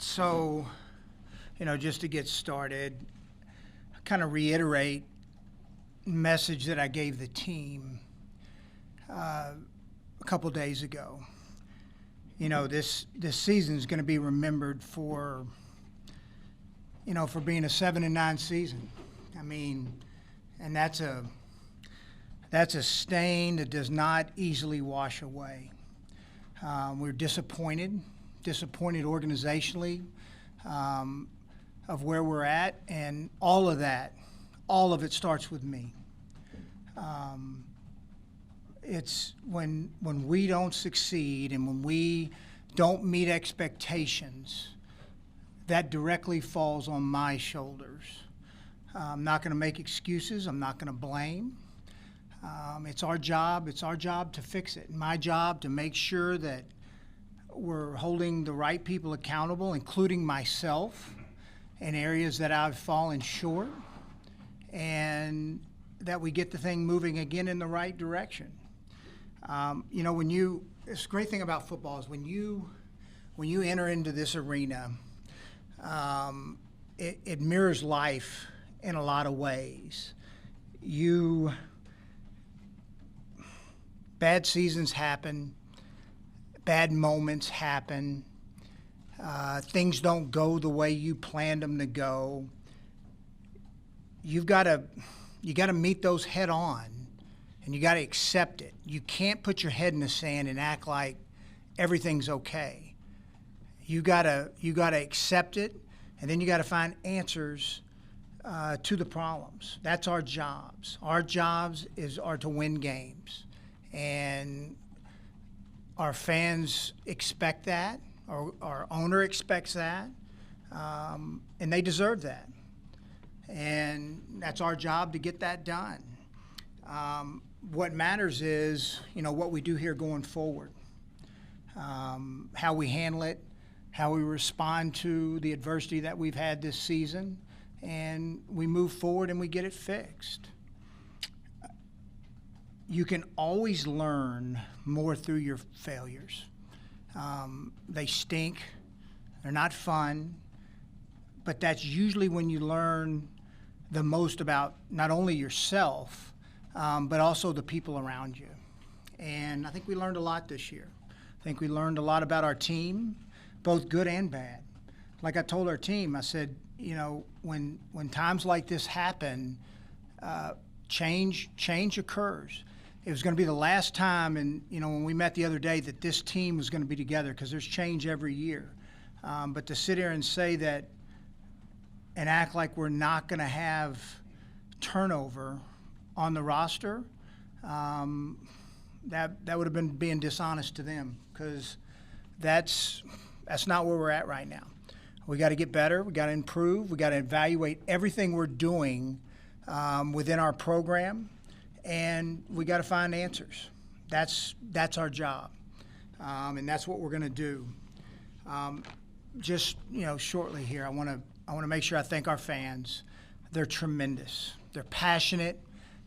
So, just to get started, kind of reiterate message that I gave the team a couple days ago. This season is going to be remembered for being a 7-9 season. And that's a stain that does not easily wash away. We're disappointed organizationally of where we're at, and all of it starts with me. It's when we don't succeed and when we don't meet expectations, that directly falls on my shoulders. I'm not going to make excuses. I'm not going to blame. It's our job. It's our job to fix it. My job to make sure that we're holding the right people accountable, including myself, in areas that I've fallen short, and that we get the thing moving again in the right direction. This great thing about football is when you enter into this arena, it mirrors life in a lot of ways. Bad seasons happen, bad moments happen, things don't go the way you planned them to go. You got to meet those head on, and you got to accept it. You can't put your head in the sand and act like everything's okay. You got to accept it, and then you got to find answers to the problems. That's our jobs. Our jobs are to win games, and our fans expect that. Our owner expects that, and they deserve that. And that's our job to get that done. What matters is, what we do here going forward, how we handle it, how we respond to the adversity that we've had this season, and we move forward and we get it fixed. You can always learn more through your failures. They stink. They're not fun. But that's usually when you learn the most about not only yourself, but also the people around you. And I think we learned a lot this year. I think we learned a lot about our team, both good and bad. Like I told our team, I said, when times like this happen, change occurs. It was going to be the last time, and when we met the other day, that this team was going to be together, because there's change every year. But to sit here and say that and act like we're not going to have turnover on the roster, that would have been being dishonest to them, because that's not where we're at right now. We got to get better. We got to improve. We got to evaluate everything we're doing within our program. And we got to find answers. That's our job, and that's what we're going to do. Shortly here, I want to make sure I thank our fans. They're tremendous. They're passionate.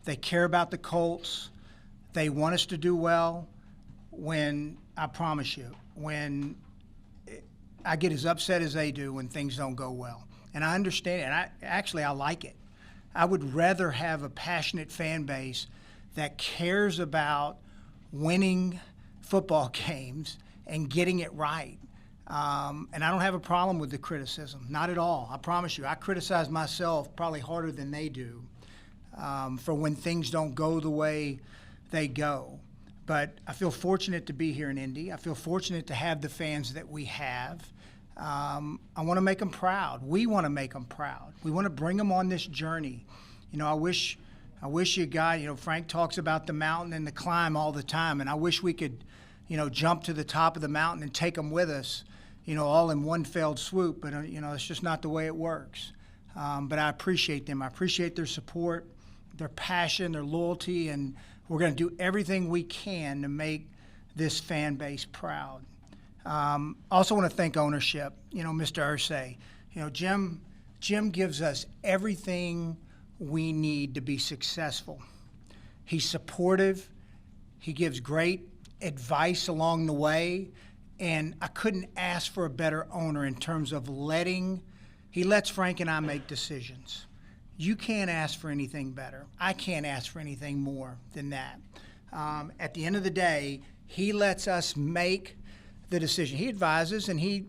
They care about the Colts. They want us to do well. I promise you, when I get as upset as they do when things don't go well, and I understand it. I like it. I would rather have a passionate fan base that cares about winning football games and getting it right. And I don't have a problem with the criticism, not at all. I promise you, I criticize myself probably harder than they do for when things don't go the way they go. But I feel fortunate to be here in Indy. I feel fortunate to have the fans that we have. I want to make them proud. We want to make them proud. We want to bring them on this journey. I wish you guys, Frank talks about the mountain and the climb all the time, and I wish we could, jump to the top of the mountain and take them with us, all in one fell swoop. But, it's just not the way it works. But I appreciate them. I appreciate their support, their passion, their loyalty, and we're going to do everything we can to make this fan base proud. Also want to thank ownership, Mr. Irsay. Jim gives us everything we need to be successful. He's supportive. He gives great advice along the way, And I couldn't ask for a better owner in terms of he lets Frank and I make decisions. You can't ask for anything better. I can't ask for anything more than that. At the end of the day, he lets us make the decision. He advises and he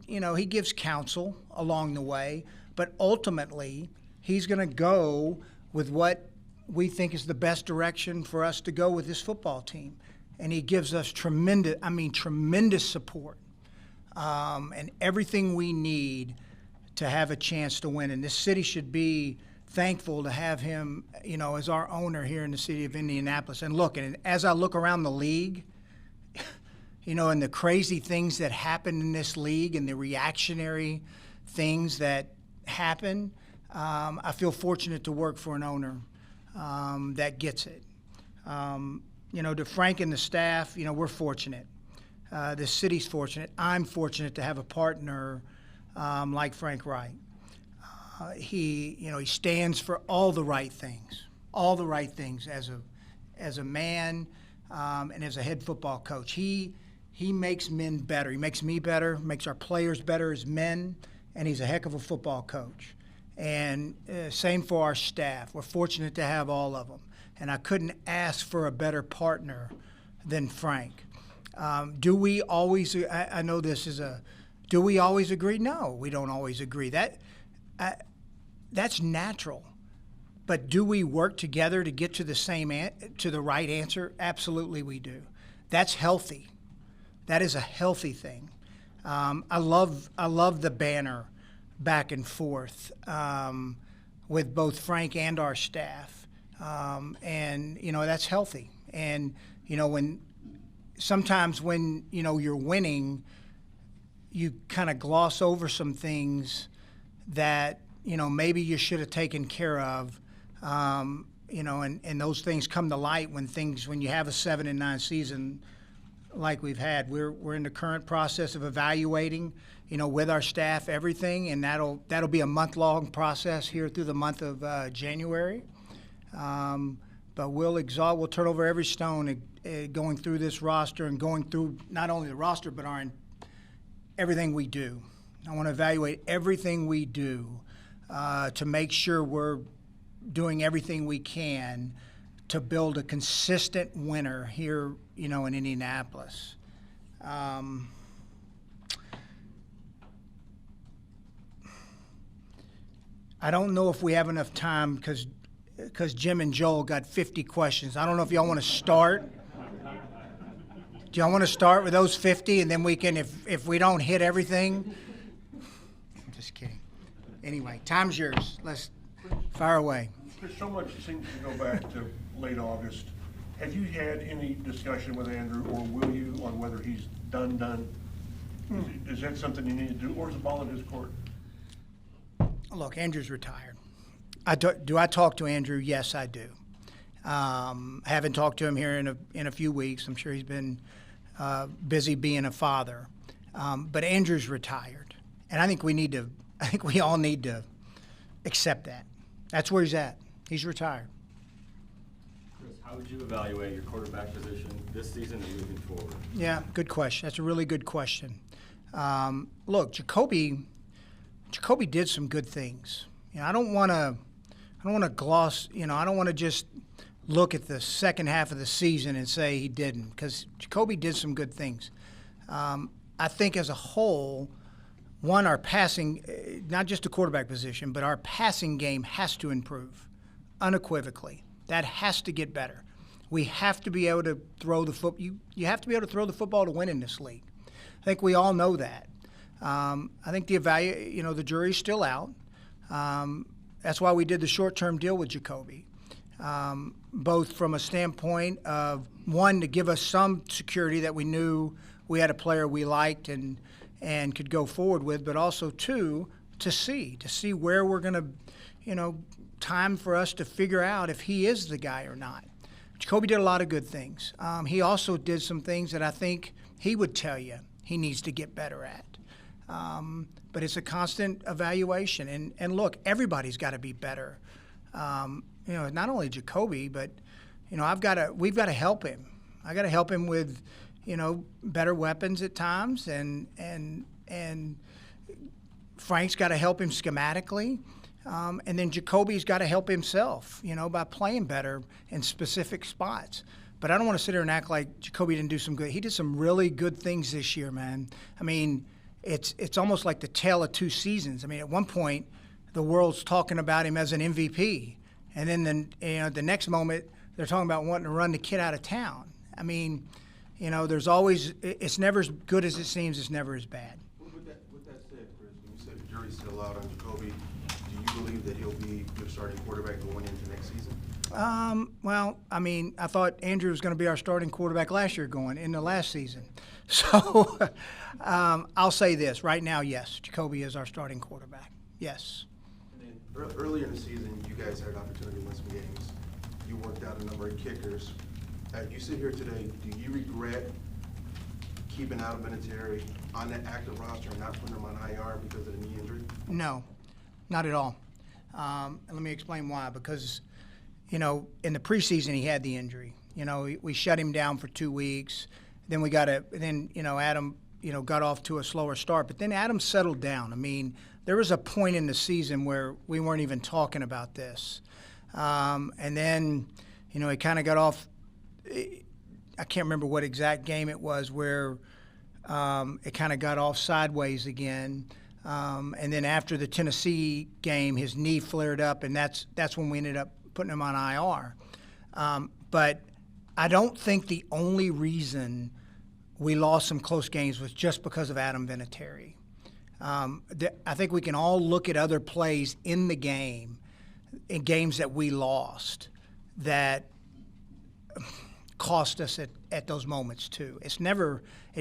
gives counsel along the way, but ultimately he's going to go with what we think is the best direction for us to go with this football team. And he gives us tremendous support and everything we need to have a chance to win. And this city should be thankful to have him, as our owner here in the city of Indianapolis. And look, and as I look around the league, and the crazy things that happen in this league and the reactionary things that happen, I feel fortunate to work for an owner that gets it. To Frank and the staff, we're fortunate. The city's fortunate. I'm fortunate to have a partner like Frank Wright. He stands for all the right things as a man and as a head football coach. He makes men better. He makes me better, makes our players better as men, and he's a heck of a football coach. And same for our staff. We're fortunate to have all of them. And I couldn't ask for a better partner than Frank. Do we always, I know this is do we always agree? No, we don't always agree. That's natural. But do we work together to get to the right answer? Absolutely we do. That's healthy. That is a healthy thing. I love the banner back and forth with both Frank and our staff. And that's healthy. And sometimes when you're winning, you kind of gloss over some things that maybe you should have taken care of. And those things come to light when you have a 7-9 season like we've had. We're in the current process of evaluating, with our staff, everything, and that'll be a month-long process here through the month of January. But we'll turn over every stone going through this roster and going through not only the roster but everything we do. I want to evaluate everything we do to make sure we're doing everything we can to build a consistent winner here, in Indianapolis. I don't know if we have enough time because Jim and Joel got 50 questions. I don't know if y'all want to start. Do y'all want to start with those 50 and then we can, if we don't hit everything? I'm just kidding. Anyway, time's yours. Let's fire away. Chris, so much seems to go back to late August. Have you had any discussion with Andrew, or will you, on whether he's done? Is that something you need to do, or is the ball in his court? Look, Andrew's retired. Do I talk to Andrew? Yes, I do. Haven't talked to him here in a few weeks. I'm sure he's been busy being a father. But Andrew's retired, and I think we all need to accept that. That's where he's at. He's retired. Chris, how would you evaluate your quarterback position this season and moving forward? Yeah, good question. That's a really good question. Look, Jacoby did some good things. I don't want to gloss. I don't want to just look at the second half of the season and say he didn't, because Jacoby did some good things. I think as a whole, our passing, not just the quarterback position, but our passing game has to improve, unequivocally. That has to get better. We have to be able to throw the football. You have to be able to throw the football to win in this league. I think we all know that. I think the jury's still out. That's why we did the short-term deal with Jacoby, both from a standpoint of, one, to give us some security that we knew we had a player we liked and could go forward with, but also, two, to see where we're going to, time for us to figure out if he is the guy or not. Jacoby did a lot of good things. He also did some things that I think he would tell you he needs to get better at. But it's a constant evaluation. And look, everybody's got to be better. Not only Jacoby, but we've got to help him. I got to help him with, better weapons at times, and Frank's got to help him schematically. And then Jacoby's got to help himself, by playing better in specific spots. But I don't want to sit here and act like Jacoby didn't do some good. He did some really good things this year, man. I mean, it's almost like the tale of two seasons. I mean, at one point, the world's talking about him as an MVP, and then the next moment they're talking about wanting to run the kid out of town. I mean, there's always, it's never as good as it seems. It's never as bad. With that said, Chris, when you said the jury's still out on Jacoby, do you believe that he'll be your starting quarterback going into next season? Well, I mean, I thought Andrew was going to be our starting quarterback last year going into last season. So I'll say this. Right now, yes, Jacoby is our starting quarterback. Yes. And then earlier in the season, you guys had an opportunity to win some games. You worked out a number of kickers. You sit here today, do you regret keeping Adam Vinatieri on that active roster and not putting him on IR because of the knee injury? No, not at all. And let me explain why. Because, in the preseason he had the injury. We shut him down for 2 weeks. Then Adam, got off to a slower start. But then Adam settled down. I mean, there was a point in the season where we weren't even talking about this. And then, he kind of got off. I can't remember what exact game it was where it kind of got off sideways again. And then after the Tennessee game, his knee flared up, and that's when we ended up putting him on IR. But I don't think the only reason we lost some close games was just because of Adam Vinatieri. I think we can all look at other plays in the game, in games that we lost, that cost us at those moments too. It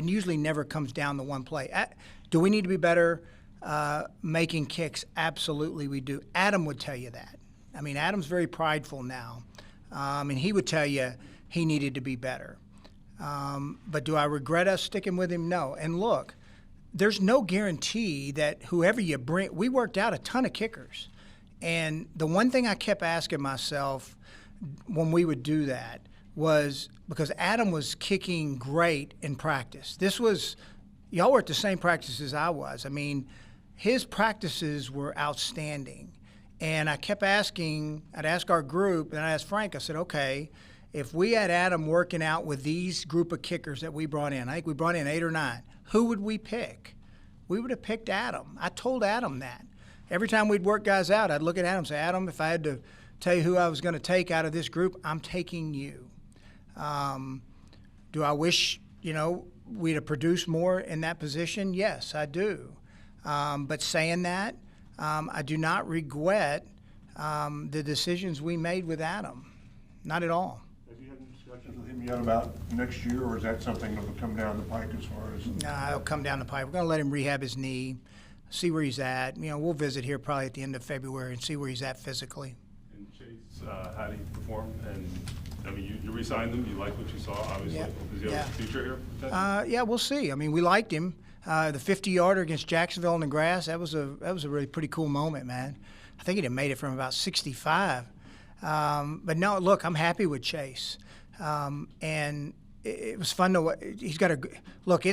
usually never comes down to one play. Do we need to be better making kicks? Absolutely we do. Adam would tell you that. I mean, Adam's very prideful now, and he would tell you he needed to be better. But do I regret us sticking with him? No. And look, there's no guarantee that whoever you bring – we worked out a ton of kickers. And the one thing I kept asking myself when we would do that was because Adam was kicking great in practice. Y'all were at the same practice as I was. I mean, his practices were outstanding. And I kept I'd ask our group, and I asked Frank, I said, okay, if we had Adam working out with these group of kickers that we brought in, I think we brought in 8 or 9, who would we pick? We would have picked Adam. I told Adam that. Every time we'd work guys out, I'd look at Adam and say, Adam, if I had to tell you who I was going to take out of this group, I'm taking you. Do I wish, we'd have produced more in that position? Yes, I do. But saying that, I do not regret the decisions we made with Adam. Not at all. Have you had any discussions with him yet about next year, or is that something that will come down the pike as far as? Nah, it'll come down the pipe. We're going to let him rehab his knee, see where he's at. We'll visit here probably at the end of February and see where he's at physically. And Chase, how did he perform? And I mean, you re-signed him. You like what you saw, obviously. Yeah. Does he have a future here? Yeah, we'll see. I mean, we liked him. The 50-yarder against Jacksonville in the grass, that was a really pretty cool moment, man. I think he'd have made it from about 65. But no, look, I'm happy with Chase. And it was fun to – he's got a – look,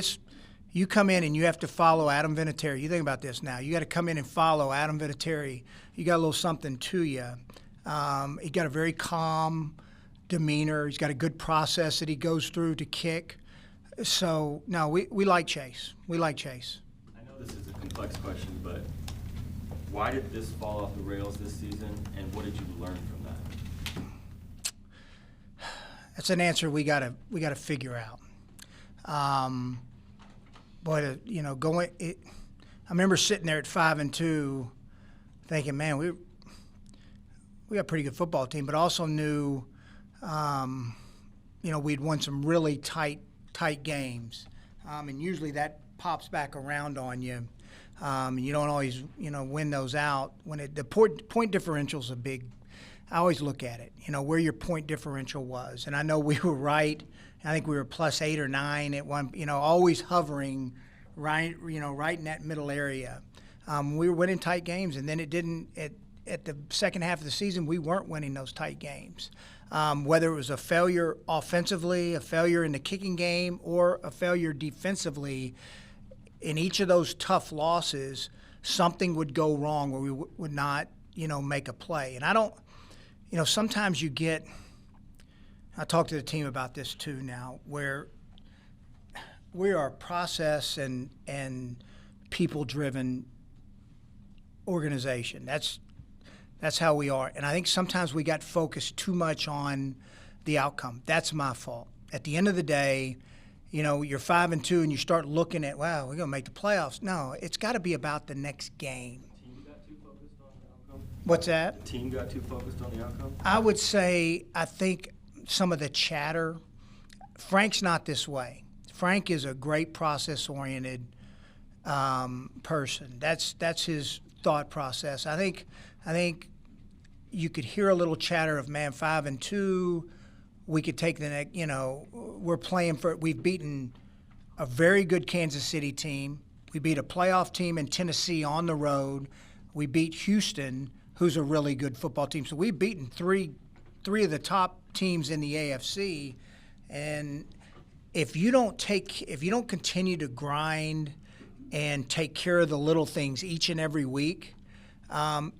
you come in and you have to follow Adam Vinatieri. You think about this now. You got to come in and follow Adam Vinatieri. You got a little something to you. He got a very calm demeanor. He's got a good process that he goes through to kick. So, no, we like Chase. We like Chase. I know this is a complex question, but why did this fall off the rails this season, and what did you learn from that? That's an answer we gotta figure out. But I remember sitting there at 5-2, thinking, man, we got a pretty good football team, but also knew, we'd won some really tight games, and usually that pops back around on you. And you don't always, win those out when the point differential's a big. I always look at it, where your point differential was, and I know we were right. I think we were plus 8 or 9 at one, always hovering right in that middle area. We were winning tight games, and then it didn't. at the second half of the season, we weren't winning those tight games. Whether it was a failure offensively, a failure in the kicking game, or a failure defensively, in each of those tough losses, something would go wrong where we would not, make a play. And I don't, sometimes you get, I talked to the team about this too now, where we are a process and people-driven organization. That's how we are. And I think sometimes we got focused too much on the outcome. That's my fault. At the end of the day, you're 5-2 and you start looking at, wow, we're going to make the playoffs. No, it's got to be about the next game. Team got too focused on the outcome? What's that? Team got too focused on the outcome? I would say, I think some of the chatter, Frank's not this way. Frank is a great process-oriented person. That's his thought process. I think you could hear a little chatter of, man, 5-2. We could take the next. We're playing for. We've beaten a very good Kansas City team. We beat a playoff team in Tennessee on the road. We beat Houston, who's a really good football team. So we've beaten three of the top teams in the AFC, and if you don't continue to grind and take care of the little things each and every week,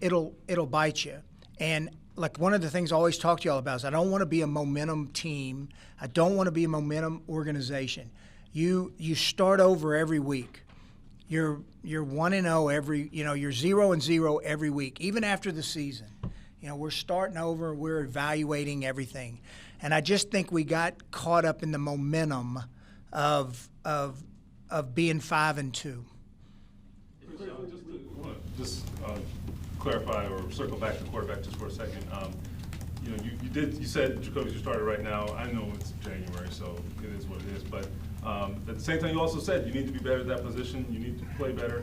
it'll bite you. And like one of the things I always talk to y'all about is I don't want to be a momentum team. I don't want to be a momentum organization. You start over every week. You're 1-0 every. You're 0-0 every week, even after the season. We're starting over. We're evaluating everything, and I just think we got caught up in the momentum of being 5-2. Just clarify or circle back to quarterback just for a second. You said Jacoby's your starter right now. I know it's January, so it is what it is. But at the same time, you also said you need to be better at that position. You need to play better.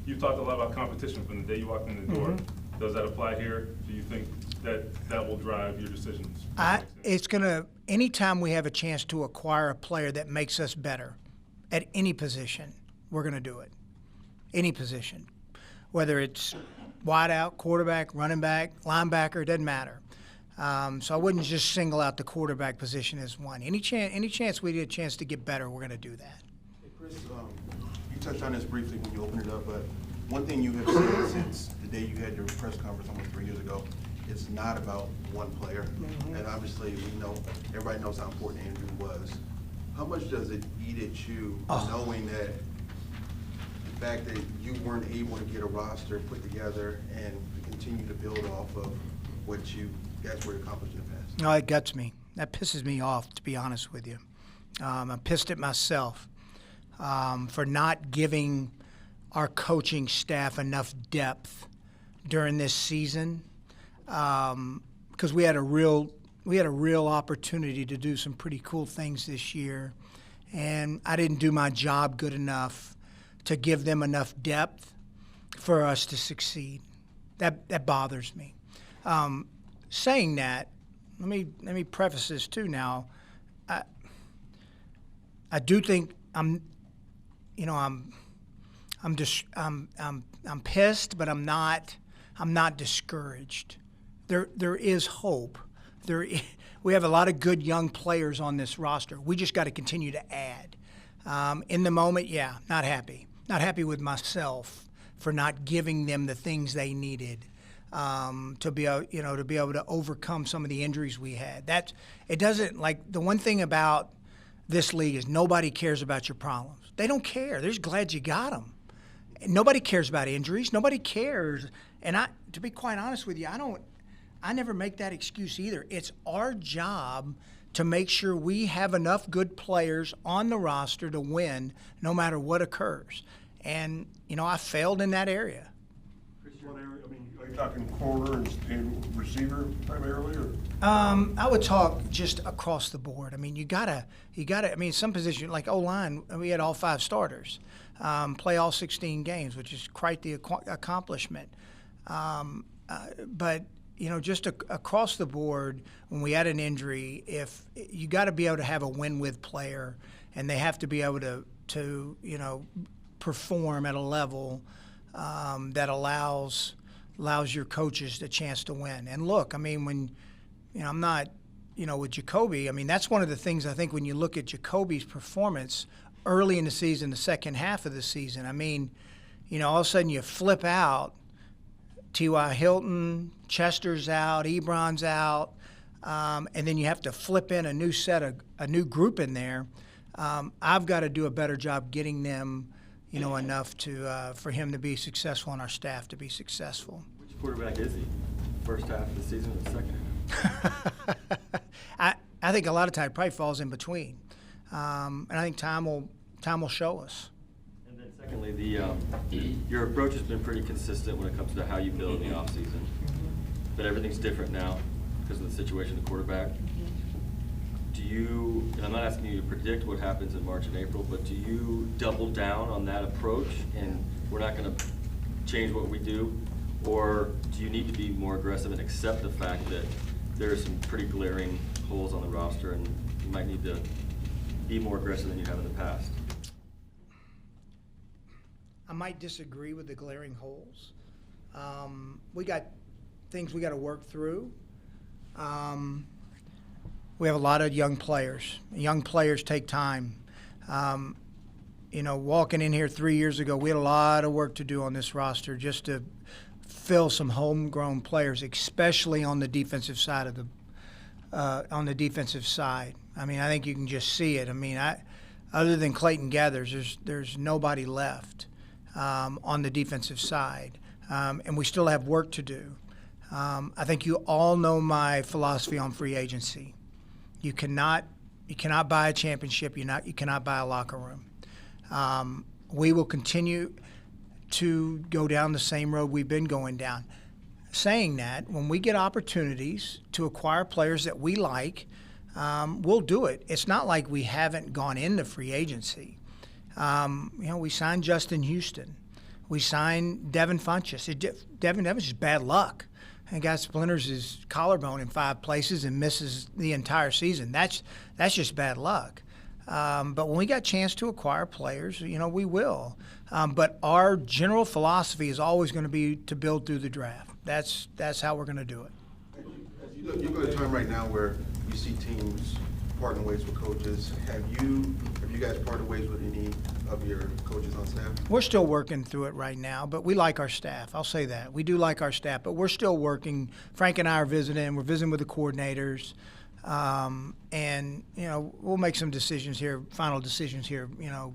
You've talked a lot about competition from the day you walked in the door. Mm-hmm. Does that apply here? Do you think that will drive your decisions? Anytime we have a chance to acquire a player that makes us better at any position, we're going to do it. Any position. Whether it's wideout, quarterback, running back, linebacker, it doesn't matter. So I wouldn't just single out the quarterback position as one. Any chance we get a chance to get better, we're going to do that. Hey, Chris, you touched on this briefly when you opened it up, but one thing you have said since the day you had your press conference almost 3 years ago, it's not about one player. Mm-hmm. And obviously, everybody knows how important Andrew was. How much does it eat at you knowing that the fact that you weren't able to get a roster put together and continue to build off of what you guys were accomplished in the past? No, it guts me. That pisses me off, to be honest with you. I'm pissed at myself for not giving our coaching staff enough depth during this season, because we had a real opportunity to do some pretty cool things this year, and I didn't do my job good enough to give them enough depth for us to succeed. That bothers me. Saying that, let me preface this too. Now, I do think I'm pissed, but I'm not discouraged. There is hope. We have a lot of good young players on this roster. We just got to continue to add. In the moment, yeah, not happy. Not happy with myself for not giving them the things they needed to be able to overcome some of the injuries we had. The one thing about this league is nobody cares about your problems. They don't care. They're just glad you got them. Nobody cares about injuries. Nobody cares. And to be quite honest with you, I never make that excuse either. It's our job to make sure we have enough good players on the roster to win no matter what occurs. And, I failed in that area. What area? Are you talking corner and receiver primarily, or? I would talk just across the board. You gotta. Some position like O-line, we had all 5 starters, play all 16 games, which is quite the accomplishment. But just across the board, when we had an injury, if you got to be able to have a win-with player, and they have to be able to perform at a level that allows allows your coaches the chance to win. And look, I mean, when, I'm not, with Jacoby, I mean, that's one of the things I think when you look at Jacoby's performance early in the season, the second half of the season, I mean, all of a sudden you flip out, T.Y. Hilton, Chester's out, Ebron's out, and then you have to flip in a new group in there. I've got to do a better job getting them, enough to for him to be successful and our staff to be successful. Which quarterback is he? First half of the season or the second half? I think a lot of time probably falls in between, and I think time will show us. And then secondly, your approach has been pretty consistent when it comes to how you build in the offseason, but everything's different now because of the situation of the quarterback. Do you, and I'm not asking you to predict what happens in March and April, but do you double down on that approach and we're not going to change what we do? Or do you need to be more aggressive and accept the fact that there are some pretty glaring holes on the roster and you might need to be more aggressive than you have in the past? I might disagree with the glaring holes. We got things we got to work through. We have a lot of young players. Young players take time. Walking in here 3 years ago, we had a lot of work to do on this roster just to fill some homegrown players, especially on the defensive side of I mean, I think you can just see it. I mean, other than Clayton Gathers, there's nobody left on the defensive side, and we still have work to do. I think you all know my philosophy on free agency. You cannot buy a championship. You cannot buy a locker room. We will continue to go down the same road we've been going down. Saying that, when we get opportunities to acquire players that we like, we'll do it. It's not like we haven't gone into free agency. We signed Justin Houston. We signed Devin Funchess. Devin was just bad luck. And guy splinters his collarbone in 5 places and misses the entire season. That's just bad luck. But when we got a chance to acquire players, we will. But our general philosophy is always going to be to build through the draft. That's how we're going to do it. You go to a time right now where you see teams parting ways with coaches. Have you guys parted ways with any of your coaches on staff? We're still working through it right now, but we like our staff. I'll say that. We do like our staff, but we're still working. Frank and I are visiting. We're visiting with the coordinators. And, we'll make some decisions here, final decisions here,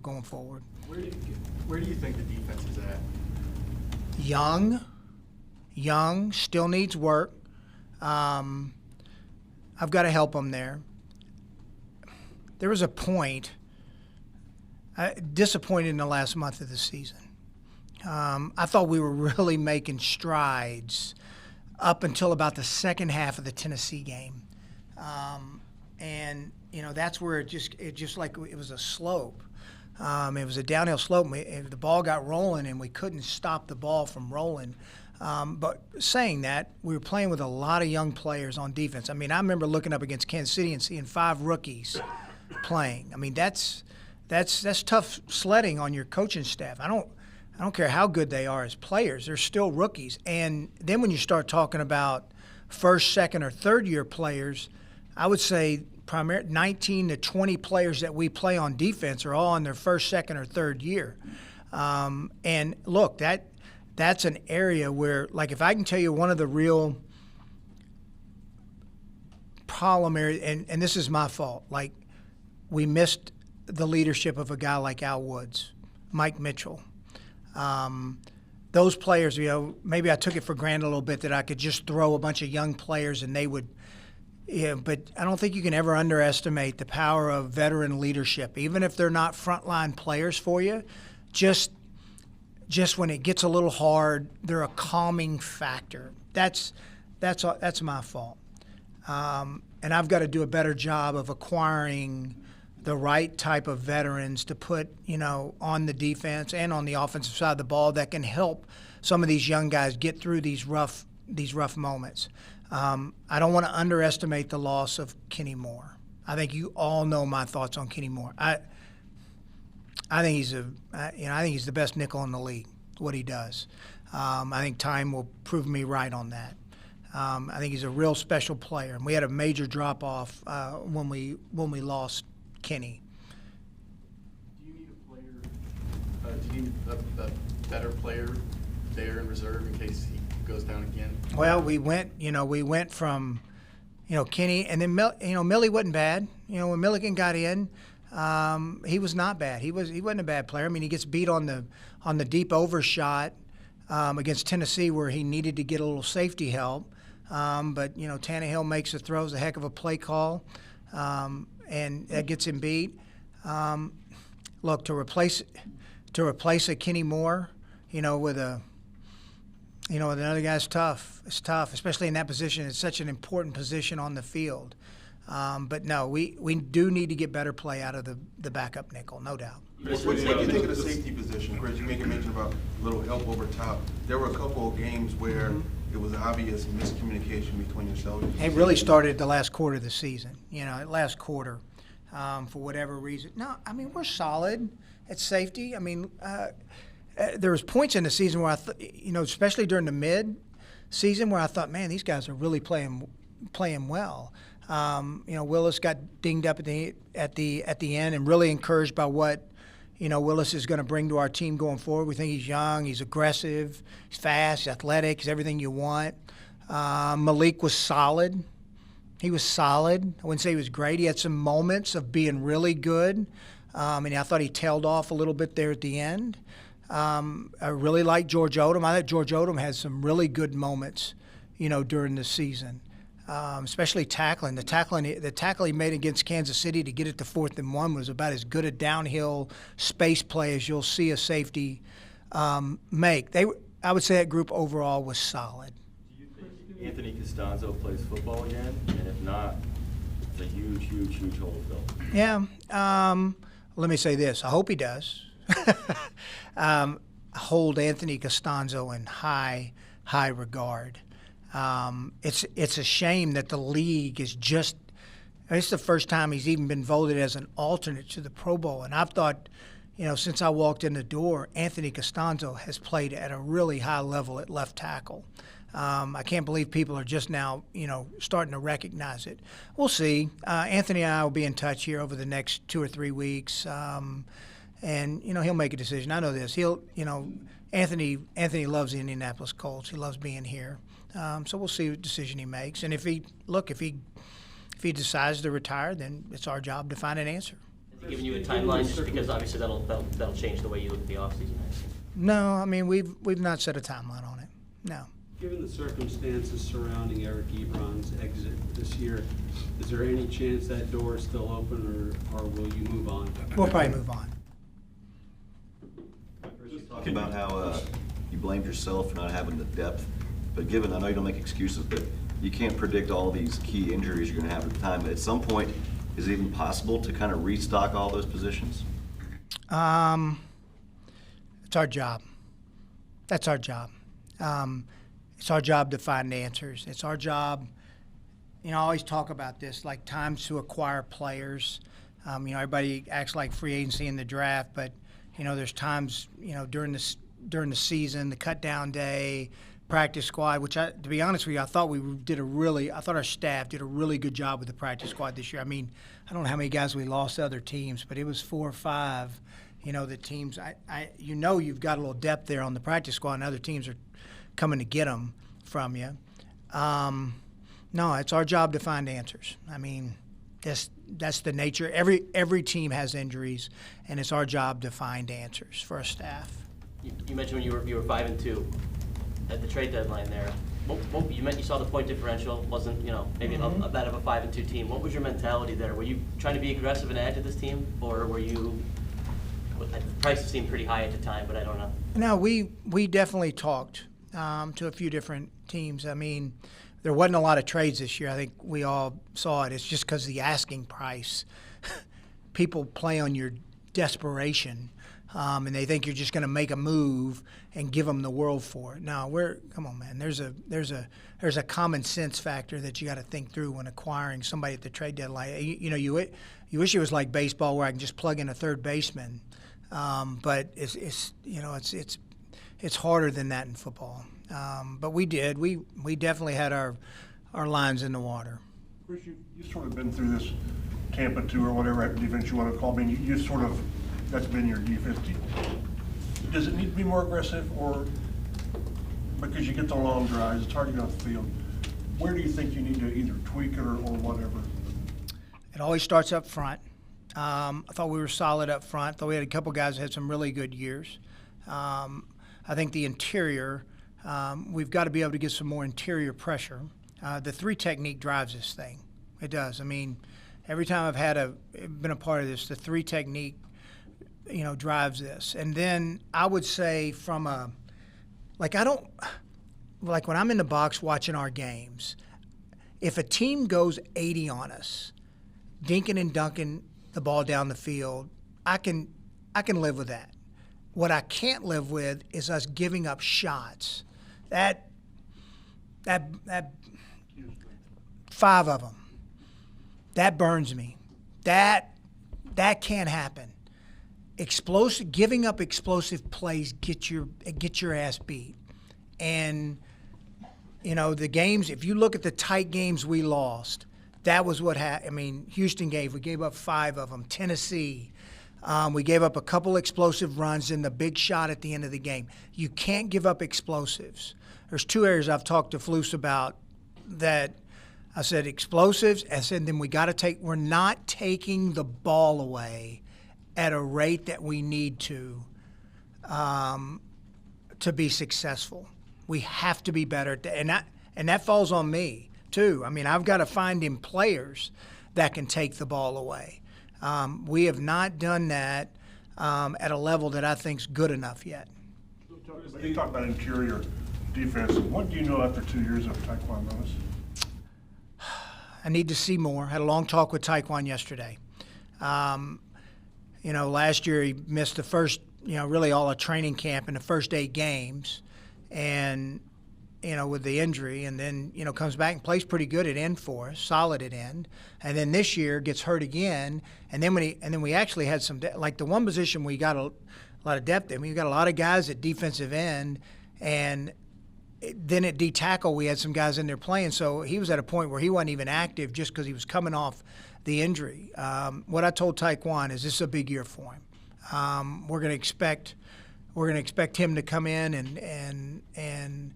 going forward. Where do you think the defense is at? Young, still needs work. I've got to help them there. There was a point, disappointed in the last month of the season. I thought we were really making strides up until about the second half of the Tennessee game. And that's where it just like it was a slope. It was a downhill slope. The ball got rolling, and we couldn't stop the ball from rolling. But saying that, we were playing with a lot of young players on defense. I mean, I remember looking up against Kansas City and seeing 5 rookies playing. I mean, that's tough sledding on your coaching staff. I don't care how good they are as players; they're still rookies. And then when you start talking about first, second, or third year players, I would say 19 to 20 players that we play on defense are all in their first, second, or third year. And look, that's an area where, like, if I can tell you one of the real problem areas, and this is my fault, like, we missed the leadership of a guy like Al Woods, Mike Mitchell. Those players, maybe I took it for granted a little bit that I could just throw a bunch of young players and they would, but I don't think you can ever underestimate the power of veteran leadership. Even if they're not frontline players for you, just when it gets a little hard, they're a calming factor. That's my fault. And I've got to do a better job of acquiring the right type of veterans to put, on the defense and on the offensive side of the ball that can help some of these young guys get through these rough moments. I don't want to underestimate the loss of Kenny Moore. I think you all know my thoughts on Kenny Moore. I think he's the best nickel in the league. What he does. I think time will prove me right on that. I think he's a real special player, and we had a major drop off when we lost Kenny. Do you need a player, do you need a better player there in reserve in case he goes down again? Well, we went from, Kenny, and then Millie wasn't bad. When Milligan got in, he was not bad. He wasn't a bad player. I mean, he gets beat on the deep overshot against Tennessee where he needed to get a little safety help. But Tannehill makes the throws, a heck of a play call, and that gets him beat. Look, to replace a Kenny Moore, with another guy's tough. It's tough, especially in that position. It's such an important position on the field. But no, we do need to get better play out of the backup nickel, no doubt. What do you think of the safety position, Chris? You make a mention about a little help over top. There were a couple of games where it was obvious miscommunication between yourselves. It really started at the last quarter of the season, last quarter, for whatever reason. No, I mean, we're solid at safety. I mean, there was points in the season where especially during the mid-season where I thought, man, these guys are really playing well. Willis got dinged up at the end, and really encouraged by what Willis is going to bring to our team going forward. We think he's young, he's aggressive, he's fast, he's athletic, he's everything you want. Malik was solid. He was solid. I wouldn't say he was great. He had some moments of being really good, and I thought he tailed off a little bit there at the end. I really like George Odom. I thought George Odom had some really good moments, during the season. Especially tackling. The tackle he made against Kansas City to get it to 4th and 1 was about as good a downhill space play as you'll see a safety make. I would say that group overall was solid. Do you think Anthony Costanzo plays football again? And if not, it's a huge, huge, huge hole to fill. Yeah. Let me say this. I hope he does. I hold Anthony Costanzo in high regard. It's a shame that the league is it's the first time he's even been voted as an alternate to the Pro Bowl. And I've thought, since I walked in the door, Anthony Costanzo has played at a really high level at left tackle. I can't believe people are just now, starting to recognize it. We'll see. Anthony and I will be in touch here over the next 2 or 3 weeks. And, he'll make a decision. I know this. Anthony loves the Indianapolis Colts. He loves being here. So we'll see what decision he makes. And if he decides to retire, then it's our job to find an answer. Has he given you a timeline? Just because obviously that'll change the way you look at the offseason. No, I mean we've not set a timeline on it. No. Given the circumstances surrounding Eric Ebron's exit this year, is there any chance that door is still open, or will you move on? We'll probably move on. Talk about how you blamed yourself for not having the depth, but given, I know you don't make excuses, but you can't predict all these key injuries you're going to have at the time. But at some point, is it even possible to kind of restock all those positions? It's our job. That's our job. It's our job to find answers. It's our job. I always talk about this, like times to acquire players. Everybody acts like free agency in the draft, but there's times, during the season, the cut down day, practice squad, which to be honest with you, I thought our staff did a really good job with the practice squad this year. I mean, I don't know how many guys we lost to other teams, but it was 4 or 5, the teams, you've got a little depth there on the practice squad, and other teams are coming to get them from you. No, it's our job to find answers. I mean, that's the nature. Every team has injuries, and it's our job to find answers for our staff. You mentioned when you were 5-2 at the trade deadline there. You saw the point differential wasn't maybe a bit of a 5-2 team. What was your mentality there? Were you trying to be aggressive and add to this team, or were you? The prices seemed pretty high at the time, but I don't know. No, we definitely talked to a few different teams. I mean, there wasn't a lot of trades this year. I think we all saw it. It's just because the asking price. People play on your desperation, and they think you're just going to make a move and give them the world for it. No, come on, man. There's a common sense factor that you got to think through when acquiring somebody at the trade deadline. You wish it was like baseball where I can just plug in a third baseman, but it's it's harder than that in football. But we did. We definitely had our lines in the water. Chris, you've sort of been through this Tampa 2 or whatever defense you want to call it. I mean, you sort of, that's been your defense. Does it need to be more aggressive, or because you get the long drives, it's hard to get off the field? Where do you think you need to either tweak it or whatever? It always starts up front. I thought we were solid up front. I thought we had a couple guys that had some really good years. I think the interior, we've got to be able to get some more interior pressure. The 3 technique drives this thing. It does. I mean, every time I've been a part of this, the 3 technique, drives this. And then I would say when I'm in the box watching our games, if a team goes 80 on us, dinking and dunking the ball down the field, I can live with that. What I can't live with is us giving up shots. That 5 of them, that burns me. That can't happen. Giving up explosive plays get your ass beat. And the games, if you look at the tight games we lost, that was what happened. I mean, Houston we gave up 5 of them. Tennessee, we gave up a couple explosive runs in the big shot at the end of the game. You can't give up explosives. There's 2 areas I've talked to Flus about that. I said explosives. I said then we're not taking the ball away at a rate that we need to be successful. We have to be better, and that falls on me too. I mean, I've got to find him players that can take the ball away. We have not done that at a level that I think's good enough yet. You talk about interior defense. What do you know after 2 years of Taekwondo? I need to see more. I had a long talk with Taekwondo yesterday. Last year he missed the first, really all of training camp in the first 8 games, and with the injury, and then comes back and plays pretty good at end for us, solid at end, and then this year gets hurt again, and then we actually had some like the one position we got a lot of depth in. We got a lot of guys at defensive end, and then at D tackle we had some guys in there playing, so he was at a point where he wasn't even active just because he was coming off the injury. What I told Taekwondo is this is a big year for him. We're going to expect him to come in and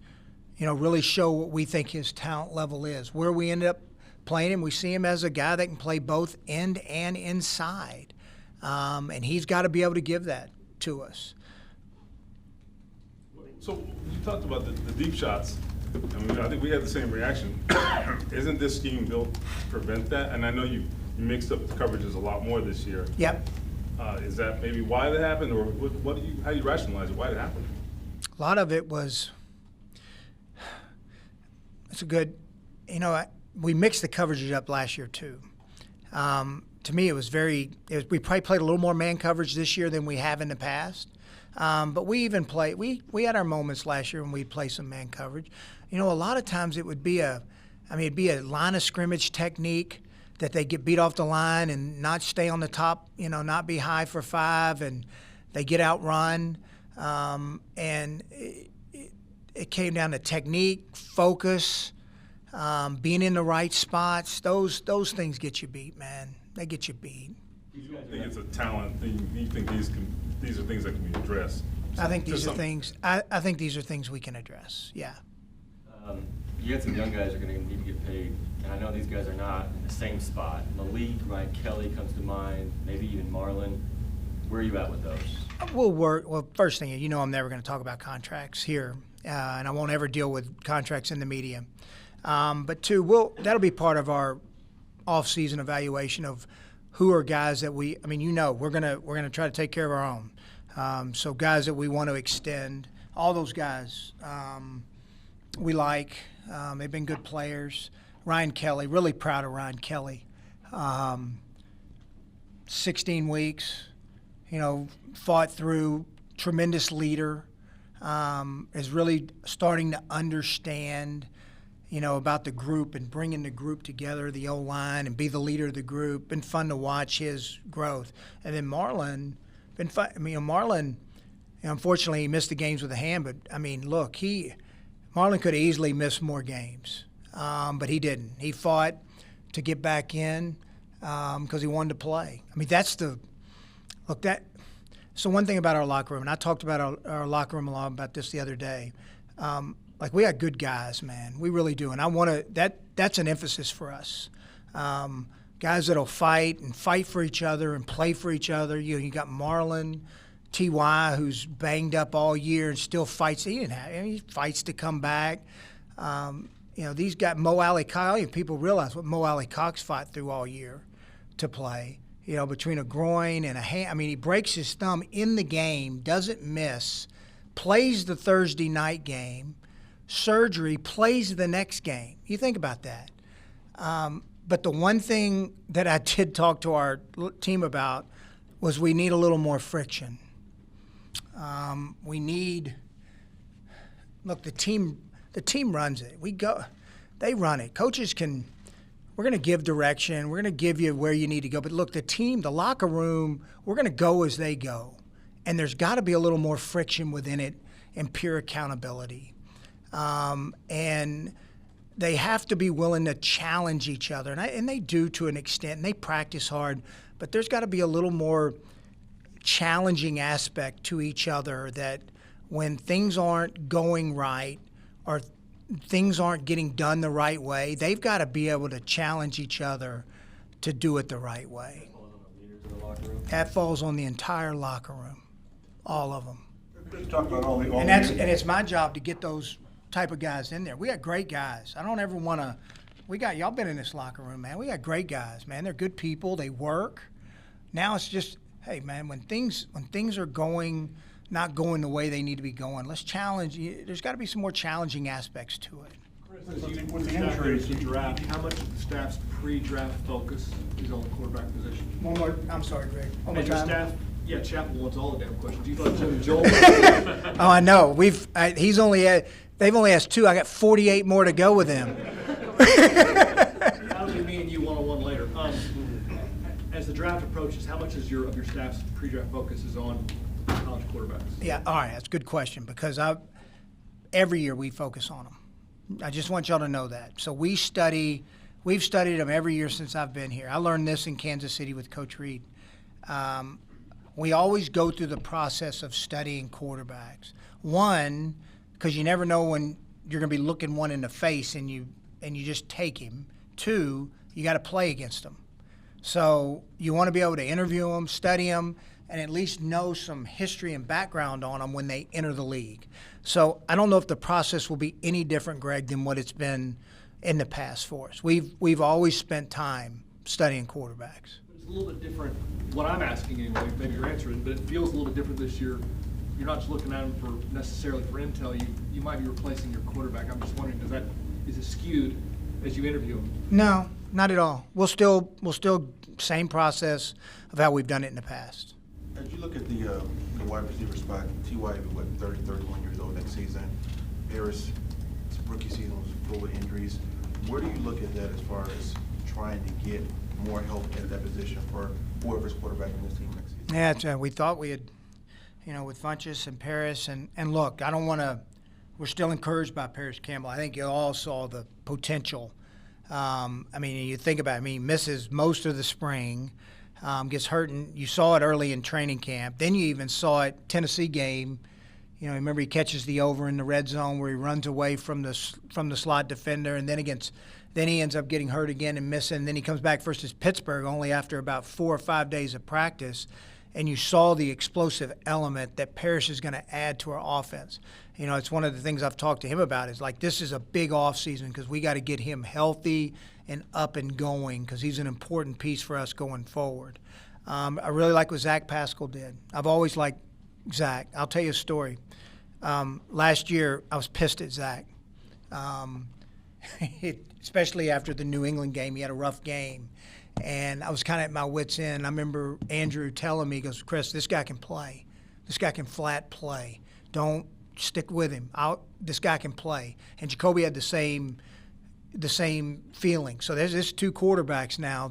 really show what we think his talent level is. Where we ended up playing him, we see him as a guy that can play both end and inside, and he's got to be able to give that to us. So you talked about the deep shots. I think we had the same reaction. Isn't this scheme built to prevent that? And I know you mixed up the coverages a lot more this year. Yep. Is that maybe why that happened, or how do you rationalize it? Why did it happen? A lot of it was. It's a good. We mixed the coverages up last year too. To me, we probably played a little more man coverage this year than we have in the past. But we even played. We had our moments last year when we'd play some man coverage. A lot of times it would be it'd be a line of scrimmage technique that they get beat off the line and not stay on the top, not be high for 5, and they get outrun. And it came down to technique, focus, being in the right spots. Those things get you beat, man. They get you beat. You think it's a talent thing? You think these are things that can be addressed? I think these are things. I think these are things we can address. Yeah. You got some young guys who are going to need to get paid, and I know these guys are not in the same spot. Malik, Ryan Kelly comes to mind, maybe even Marlon. Where are you at with those? We'll work. Well, first thing, I'm never going to talk about contracts here, and I won't ever deal with contracts in the media. But 2, that'll be part of our off-season evaluation of who are guys that we're gonna try to take care of our own. So guys that we want to extend, all those guys we like. They've been good players. Ryan Kelly, really proud of Ryan Kelly. 16 weeks, fought through, tremendous leader, is really starting to understand, about the group and bringing the group together, the O-line, and be the leader of the group. Been fun to watch his growth. And then Marlon, been fun. Marlon, unfortunately, he missed the games with a hand. But I mean, look, Marlon could have easily missed more games, but he didn't. He fought to get back in because he wanted to play. I mean, so one thing about our locker room, and I talked about our locker room a lot about this the other day. Like, we got good guys, man. We really do, and that's an emphasis for us. Guys that'll fight for each other and play for each other. You got Marlon, T.Y., who's banged up all year and still fights. He fights to come back. These guys, Mo Alley Cox, people realize what Mo Alley Cox fought through all year to play. Between a groin and a hand. I mean, he breaks his thumb in the game, doesn't miss, plays the Thursday night game, surgery, plays the next game. You think about that. But the one thing that I did talk to our team about was we need a little more friction. Look, the team runs it. They run it. Coaches we're going to give direction. We're going to give you where you need to go. But look, the locker room, we're going to go as they go. And there's got to be a little more friction within it and pure accountability. And they have to be willing to challenge each other. And they do to an extent, and they practice hard. But there's got to be a little more challenging aspect to each other, that when things aren't going right or things aren't getting done the right way, they've got to be able to challenge each other to do it the right way. That falls on the entire locker room, all of them. Let's talk about all the And it's my job to get those type of guys in there. We got great guys. I don't ever want to. Y'all been in this locker room, man. We got great guys, man. They're good people. They work. Now it's just, hey, man, when things are not going the way they need to be going, let's challenge. There's got to be some more challenging aspects to it. Chris, with the injuries, the draft, how much of the staff's pre-draft focus is on the quarterback position? One more. I'm sorry, Greg. One more And your time. staff, yeah, Chapel wants all the damn questions. You thought Jim Joel? Oh, I know. They've only asked 2. I got 48 more to go with them. That'll be me and you one-on-one later. As the draft approaches, how much of your staff's pre-draft focus is on college quarterbacks? Yeah, all right, that's a good question, because every year we focus on them. I just want y'all to know that. So we've studied them every year since I've been here. I learned this in Kansas City with Coach Reed. We always go through the process of studying quarterbacks. One, because you never know when you're going to be looking one in the face and you just take him. 2, you got to play against them. So you want to be able to interview them, study them, and at least know some history and background on them when they enter the league. So I don't know if the process will be any different, Greg, than what it's been in the past for us. We've always spent time studying quarterbacks. It's a little bit different. What I'm asking anyway, maybe your answer is, but it feels a little bit different this year. You're not just looking at them necessarily for intel. You might be replacing your quarterback. I'm just wondering, is it skewed as you interview him? No, not at all. We'll still same process of how we've done it in the past. As you look at the wide receiver spot, T.Y. 31 years old next season. Harris, rookie season was full with injuries. Where do you look at that as far as trying to get more help at that position for whoever's quarterback in this team next season? Yeah, we thought we had, with Funchess and Paris. And look, I don't want to – we're still encouraged by Paris Campbell. I think you all saw the potential. You think about it. He misses most of the spring, gets hurt, and you saw it early in training camp. Then you even saw it Tennessee game. Remember he catches the over in the red zone where he runs away from the slot defender, and then he ends up getting hurt again and missing. And then he comes back versus Pittsburgh only after about 4 or 5 days of practice. And you saw the explosive element that Parrish is going to add to our offense. It's one of the things I've talked to him about is like this is a big offseason because we got to get him healthy and up and going because he's an important piece for us going forward. I really like what Zach Pascal did. I've always liked Zach. I'll tell you a story. Last year, I was pissed at Zach, especially after the New England game. He had a rough game. And I was kind of at my wit's end. I remember Andrew telling me, he goes, Chris, this guy can play. This guy can flat play. Don't stick with him. This guy can play. And Jacoby had the same feeling. So there's 2 quarterbacks now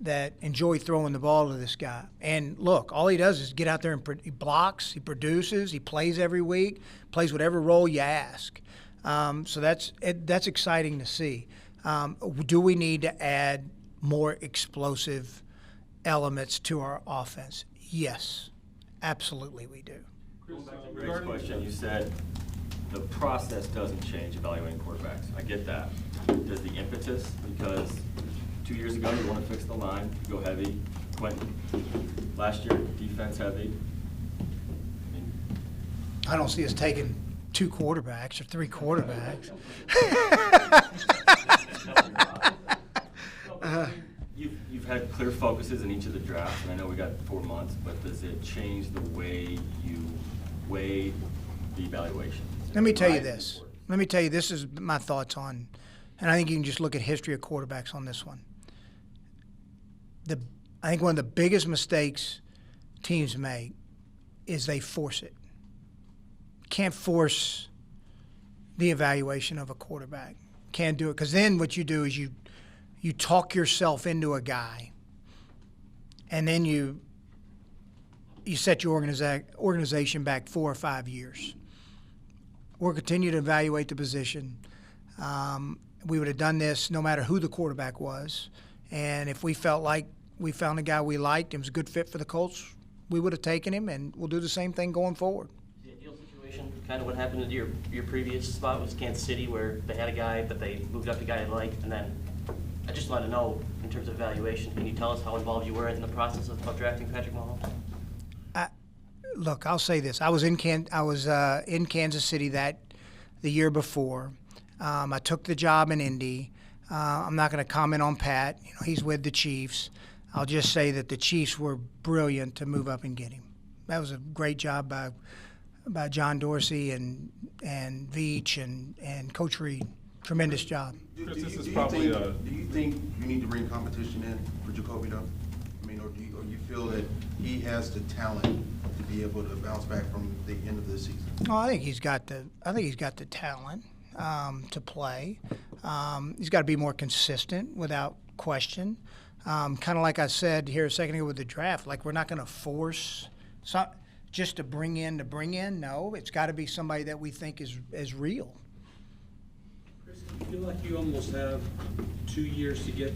that enjoy throwing the ball to this guy. And look, all he does is get out there and he blocks, he produces, he plays every week, plays whatever role you ask. So that's exciting to see. Do we need to add more explosive elements to our offense? Yes, absolutely we do. Going back to Greg's question, you said the process doesn't change evaluating quarterbacks. I get that. Does the impetus, because 2 years ago you want to fix the line, you go heavy, Quentin. Last year, defense heavy. I mean, I don't see us taking 2 quarterbacks or 3 quarterbacks. You've had clear focuses in each of the drafts, and I know we got 4 months, but does it change the way you weigh the evaluation? Let me tell you this. Let me tell you, this is my thoughts on, and I think you can just look at history of quarterbacks on this one. I think one of the biggest mistakes teams make is they force it. Can't force the evaluation of a quarterback. Can't do it, because then what you do is you talk yourself into a guy, and then you set your organization back 4 or 5 years. We'll continue to evaluate the position. We would have done this no matter who the quarterback was, and if we felt like we found a guy we liked and was a good fit for the Colts, we would have taken him, and we'll do the same thing going forward. The ideal situation, kind of what happened to your previous spot was Kansas City, where they had a guy, but they moved up the guy they liked, and then I just want to know, in terms of evaluation, can you tell us how involved you were in the process of drafting Patrick Mahomes? Look, I'll say this: I was in Kansas City the year before. I took the job in Indy. I'm not going to comment on Pat. You know, he's with the Chiefs. I'll just say that the Chiefs were brilliant to move up and get him. That was a great job by John Dorsey and Veach and Coach Reed. Tremendous job. Do Chris, this is you probably, think you need to bring competition in for Jacoby, though? I mean, or you feel that he has the talent to be able to bounce back from the end of the season? Oh, I think he's got the talent to play. He's got to be more consistent, without question. Kind of like I said here a second ago with the draft, like we're not going to force just to bring in. No, it's got to be somebody that we think is real. Chris, do you feel like you almost have 2 years to get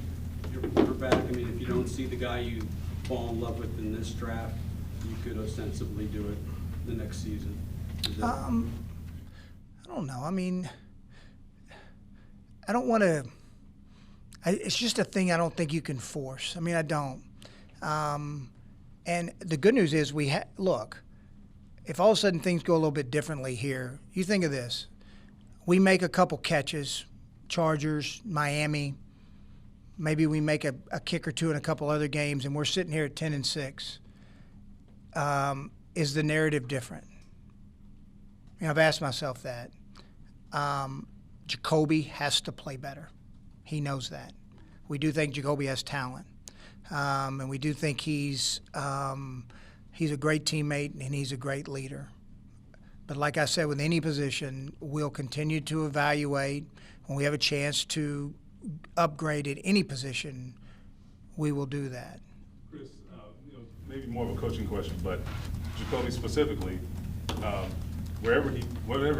your quarterback? I mean, if you don't see the guy you fall in love with in this draft, you could ostensibly do it the next season. I don't know. I mean, I don't want to. It's just a thing I don't think you can force. I mean, I don't. And the good news is look, if all of a sudden things go a little bit differently here, you think of this. We make a couple catches, Chargers, Miami, maybe we make a kick or two in a couple other games, and we're sitting here at 10-6. Is the narrative different? You know, I've asked myself that. Jacoby has to play better. He knows that. We do think Jacoby has talent, and we do think he's a great teammate and he's a great leader. But like I said, with any position, we'll continue to evaluate. When we have a chance to upgrade at any position, we will do that. Chris, maybe more of a coaching question, but Jacoby specifically, whatever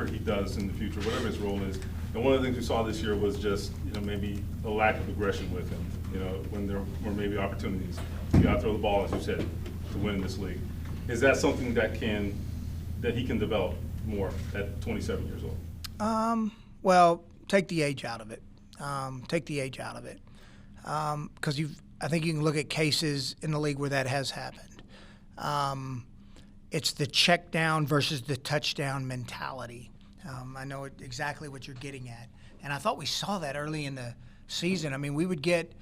he does in the future, whatever his role is. And one of the things we saw this year was just, maybe a lack of aggression with him, when there were maybe opportunities. You got to throw the ball, as you said, to win this league. Is that something that he can develop more at 27 years old? Well, take the age out of it. Because I think you can look at cases in the league where that has happened. It's the check down versus the touchdown mentality. I know exactly what you're getting at. And I thought we saw that early in the season. I mean, we would get,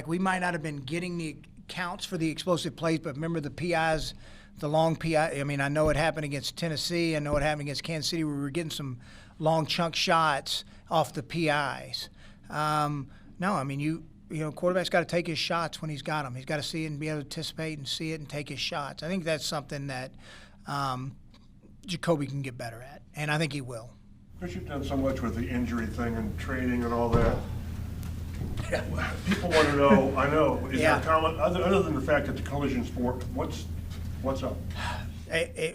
we might not have been getting the counts for the explosive plays, but remember the PIs, the long PI. I mean, I know it happened against Tennessee. I know it happened against Kansas City where we were getting some long chunk shots off the PIs. No, I mean, quarterback's got to take his shots when he's got them. He's got to see it and be able to anticipate and see it and take his shots. I think that's something that Jacoby can get better at, and I think he will. Chris, you've done so much with the injury thing and trading and all that. People want to know, I know, is there Yeah. a comment, other than the fact that the collision sport, what's up?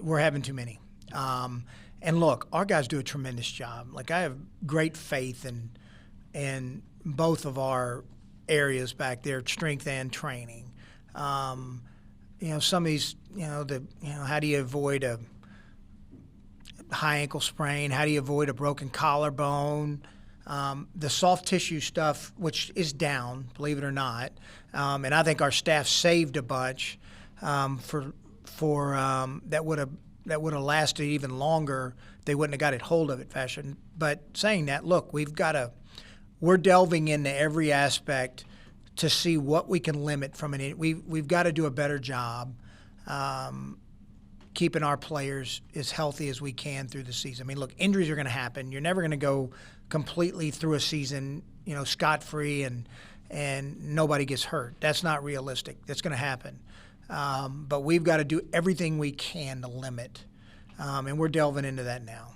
We're having too many. And look, our guys do a tremendous job. Like, I have great faith in both of our areas back there, strength and training. Some of these, how do you avoid a high ankle sprain? How do you avoid a broken collarbone? The soft tissue stuff, which is down, believe it or not, and I think our staff saved a bunch for that would have lasted even longer. They wouldn't have got it hold of it fashion. But saying that, look, we're delving into every aspect to see what we can limit from we've got to do a better job keeping our players as healthy as we can through the season. I mean, look, injuries are going to happen. You're never going to go completely through a season, scot-free and nobody gets hurt. That's not realistic. That's going to happen. But we've got to do everything we can to limit, and we're delving into that now.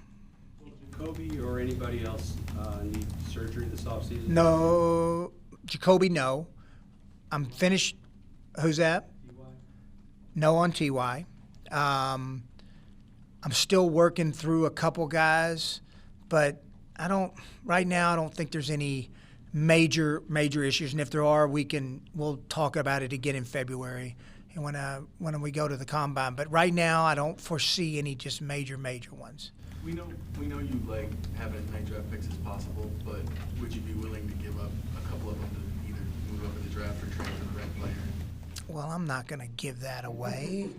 Will Jacoby or anybody else need surgery this offseason? No, Jacoby, no. I'm finished. Who's that? No on TY. I'm still working through a couple guys, but right now I don't think there's any major issues. And if there are, we'll talk about it again in February and when we go to the combine. But right now I don't foresee any just major ones. We know you like having as many draft picks as possible, but would you be willing to give up a couple of them to either move up in the draft or trade for the right player? Well, I'm not going to give that away.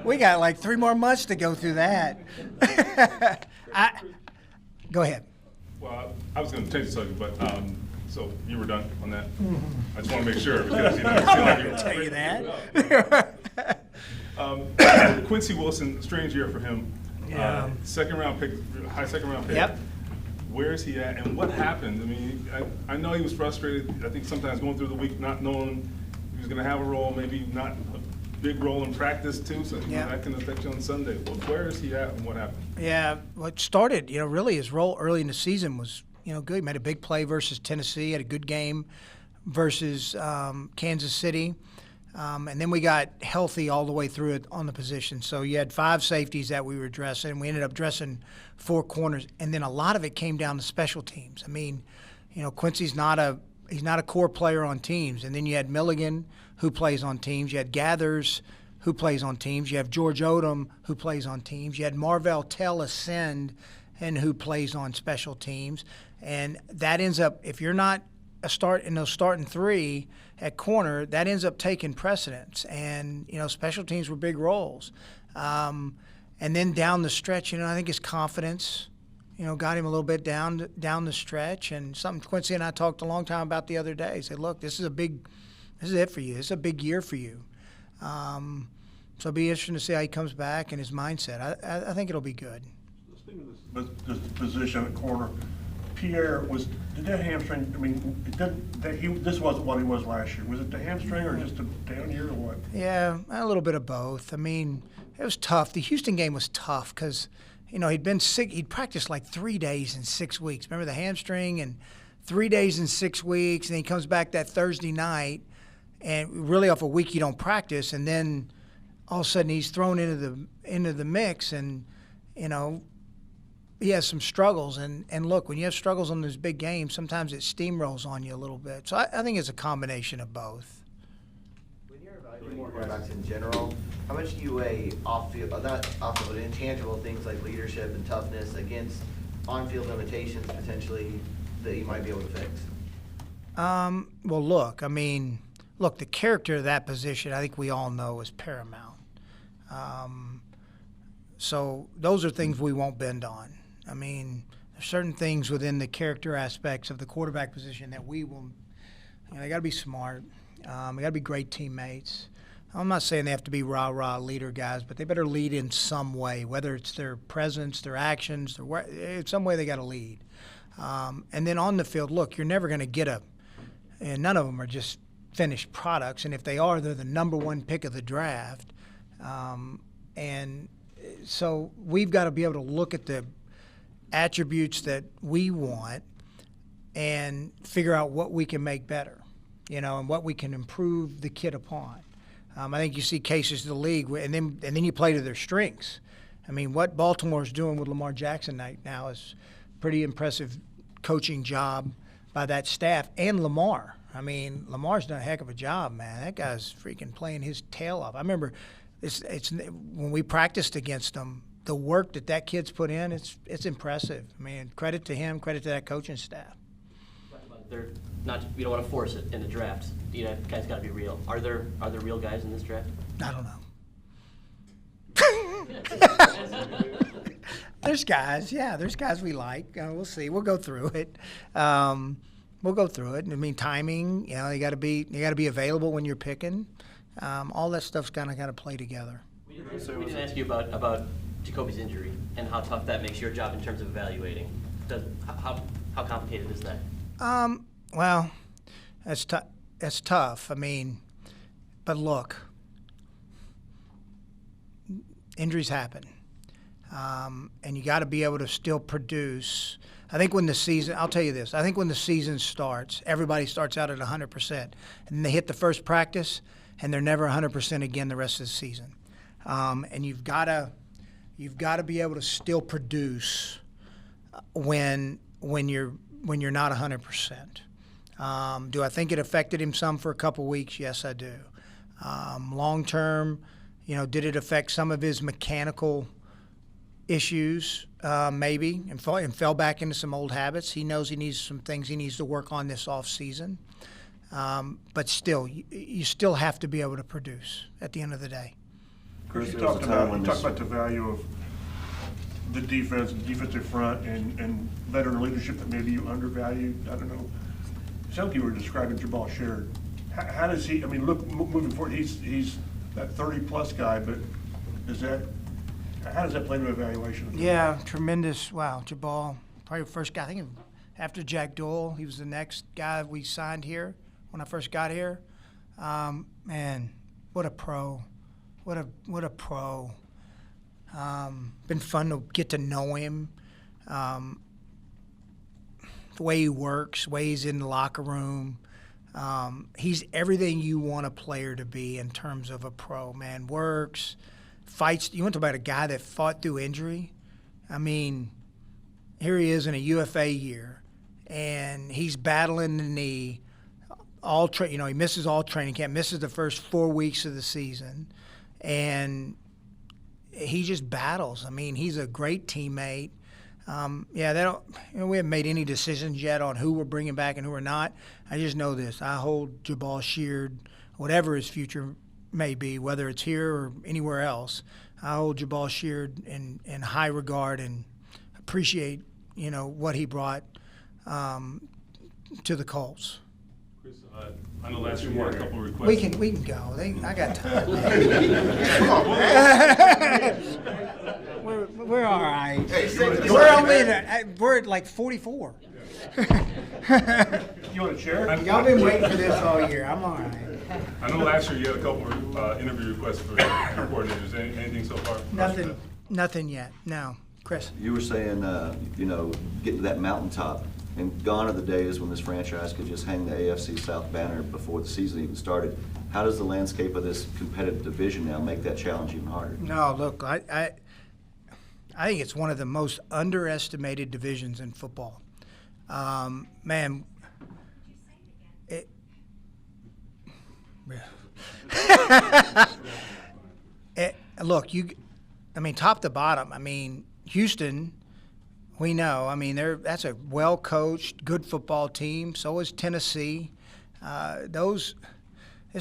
We got like 3 more months to go through that. Go ahead. Well, I was going to change the subject, but, so you were done on that? I just want to make sure, because, it seemed like you were Tell you that. Quincy Wilson, strange year for him. Yeah. High second round pick. Yep. Where is he at, and what happened? I mean, I know he was frustrated, I think sometimes going through the week not knowing he was going to have a role, maybe not a big role in practice too, so Yeah. that can affect you on Sunday. Well, where is he at and what happened? Yeah, what started, really his role early in the season was, good. He made a big play versus Tennessee, had a good game versus Kansas City. And then we got healthy all the way through it on the position. So you had 5 safeties that we were dressing. We ended up dressing 4 corners, and then a lot of it came down to special teams. I mean, Quincy's not a core player on teams. And then you had Milligan, who plays on teams. You had Gathers, who plays on teams. You have George Odom, who plays on teams. You had Marvell Tell ascend, and who plays on special teams. And that ends up, if you're not in those starting 3 at corner, that ends up taking precedence. And, special teams were big roles. And then down the stretch, I think his confidence, got him a little bit down the stretch. And something Quincy and I talked a long time about the other day. He said, look, this is it for you. This is a big year for you. So it'll be interesting to see how he comes back and his mindset. I think it'll be good. But the position at corner, Pierre did that hamstring, I mean, this wasn't what he was last year. Was it the hamstring or just a down year or what? Yeah, a little bit of both. I mean, it was tough. The Houston game was tough because, he'd been sick. He'd practiced like 3 days in 6 weeks. Remember the hamstring? And 3 days in 6 weeks, and then he comes back that Thursday night, and really off a week you don't practice, and then all of a sudden he's thrown into the mix, and, he has some struggles, and look, when you have struggles on those big games, sometimes it steamrolls on you a little bit. So I think it's a combination of both. When you're evaluating quarterbacks in general, how much do you weigh off-field, not off-field, but intangible things like leadership and toughness against on-field limitations potentially that you might be able to fix? Well, look, the character of that position, I think we all know, is paramount. So those are things we won't bend on. There's certain things within the character aspects of the quarterback position that we will, they got to be smart. They got to be great teammates. I'm not saying they have to be rah-rah leader guys, but they better lead in some way, whether it's their presence, their actions, in some way they got to lead. And then on the field, look, you're never going to get and none of them are just finished products. And if they are, they're the number 1 pick of the draft. And so we've got to be able to look at attributes that we want and figure out what we can make better, and what we can improve the kid upon. I think you see cases in the league, and then you play to their strengths. I mean, what Baltimore's doing with Lamar Jackson right now is pretty impressive coaching job by that staff and Lamar. I mean, Lamar's done a heck of a job, man. That guy's freaking playing his tail off. I remember it's when we practiced against him, the work that kid's put in, it's impressive. I mean, credit to him, credit to that coaching staff. They're not. You don't want to force it in the draft. Guys got to be real. Are there real guys in this draft? I don't know. There's guys, there's guys we like. We'll see. We'll go through it. I mean, timing. You got to be available when you're picking. All that stuff's kind of got to play together. We didn't ask you about Jacoby's injury and how tough that makes your job in terms of evaluating. How complicated is that? Well, that's tough. I mean, but look, injuries happen. And you got to be able to still produce. I think when the season, I'll tell you this, I think when the season starts, everybody starts out at 100%. And they hit the first practice, and they're never 100% again the rest of the season. And you've got to be able to still produce when you're not 100%. Do I think it affected him some for a couple weeks? Yes, I do. Long term, did it affect some of his mechanical issues? Maybe, and fell back into some old habits. He knows he needs some things he needs to work on this off season. But still, you still have to be able to produce at the end of the day. Chris, you talked about the value of the defense, the defensive front, and veteran leadership that maybe you undervalued. I don't know. Some people were describing Jabal Sheard. How does he? I mean, look, moving forward, he's that 30-plus guy, but how does that play into evaluation? Yeah, tremendous. Wow, Jabal, probably the first guy. I think after Jack Doyle, he was the next guy we signed here when I first got here. Man, what a pro! What a pro! Been fun to get to know him. The way he works, the way he's in the locker room. He's everything you want a player to be in terms of a pro, man. Works, fights. You want to talk about a guy that fought through injury? I mean, here he is in a UFA year, and he's battling the knee. He misses all training camp, misses the first 4 weeks of the season, and he just battles. I mean, he's a great teammate. We haven't made any decisions yet on who we're bringing back and who we're not. I just know this. I hold Jabal Sheard, whatever his future may be, whether it's here or anywhere else, I hold Jabal Sheard in high regard and appreciate, what he brought to the Colts. Chris, I know last year you had a couple of requests. We can go. I got time. We're all right. We're at like 44. You want a chair? Y'all been waiting for this all year. I'm all right. I know last year you had a couple of interview requests for your coordinators. Anything so far? Nothing yet. No. Chris. You were saying, getting to that mountaintop, and gone are the days when this franchise could just hang the AFC South banner before the season even started. How does the landscape of this competitive division now make that challenge even harder? No, look, I think it's one of the most underestimated divisions in football. Man, look, top to bottom, Houston, we know, that's a well-coached, good football team. So is Tennessee. This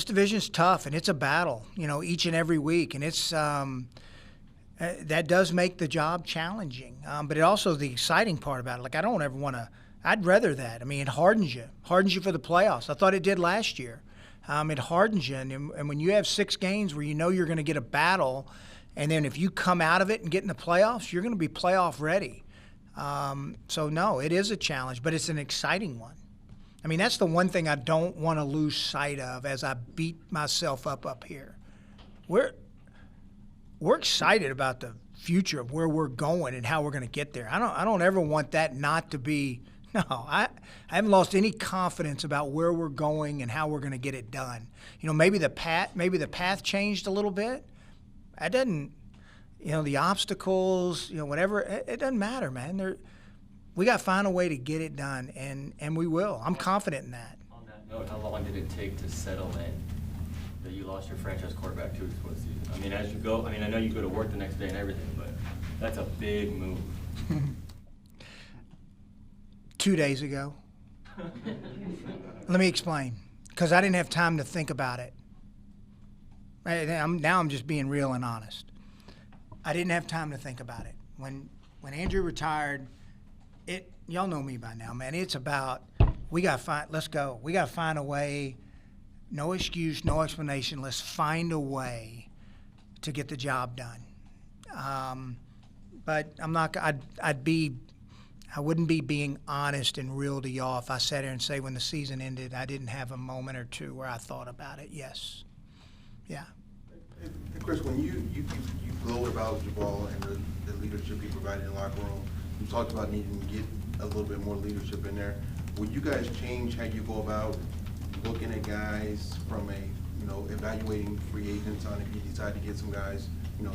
division's tough, and it's a battle, each and every week. And it's that does make the job challenging. But it also the exciting part about it. Like, I don't ever want to – I'd rather that. It hardens you for the playoffs. I thought it did last year. It hardens you. And when you have 6 games where you know you're going to get a battle, and then if you come out of it and get in the playoffs, you're going to be playoff ready. So, no, it is a challenge, but it's an exciting one. That's the one thing I don't want to lose sight of as I beat myself up here. We're excited about the future of where we're going and how we're going to get there. I don't ever want that not to be. No, I haven't lost any confidence about where we're going and how we're going to get it done. You know, maybe the path changed a little bit. That doesn't, you know, the obstacles, you know, whatever. It doesn't matter, man. We got to find a way to get it done, and we will. I'm confident in that. On that note, how long did it take to settle in that you lost your franchise quarterback 2 weeks before the season? I mean, as you go, I know you go to work the next day and everything, but that's a big move. 2 days ago. Let me explain, because I didn't have time to think about it. Now I'm just being real and honest. I didn't have time to think about it. When Andrew retired, y'all know me by now, man. It's about let's go. We got to find a way. No excuse, no explanation. Let's find a way to get the job done. But I'm not. I wouldn't be being honest and real to y'all if I sat here and say when the season ended, I didn't have a moment or two where I thought about it. Yes. Yeah. And Chris, when you glowed about Jabal and the leadership he provided in the locker room, you talked about needing to get a little bit more leadership in there. Would you guys change how you go about looking at guys from evaluating free agents on if you decide to get some guys,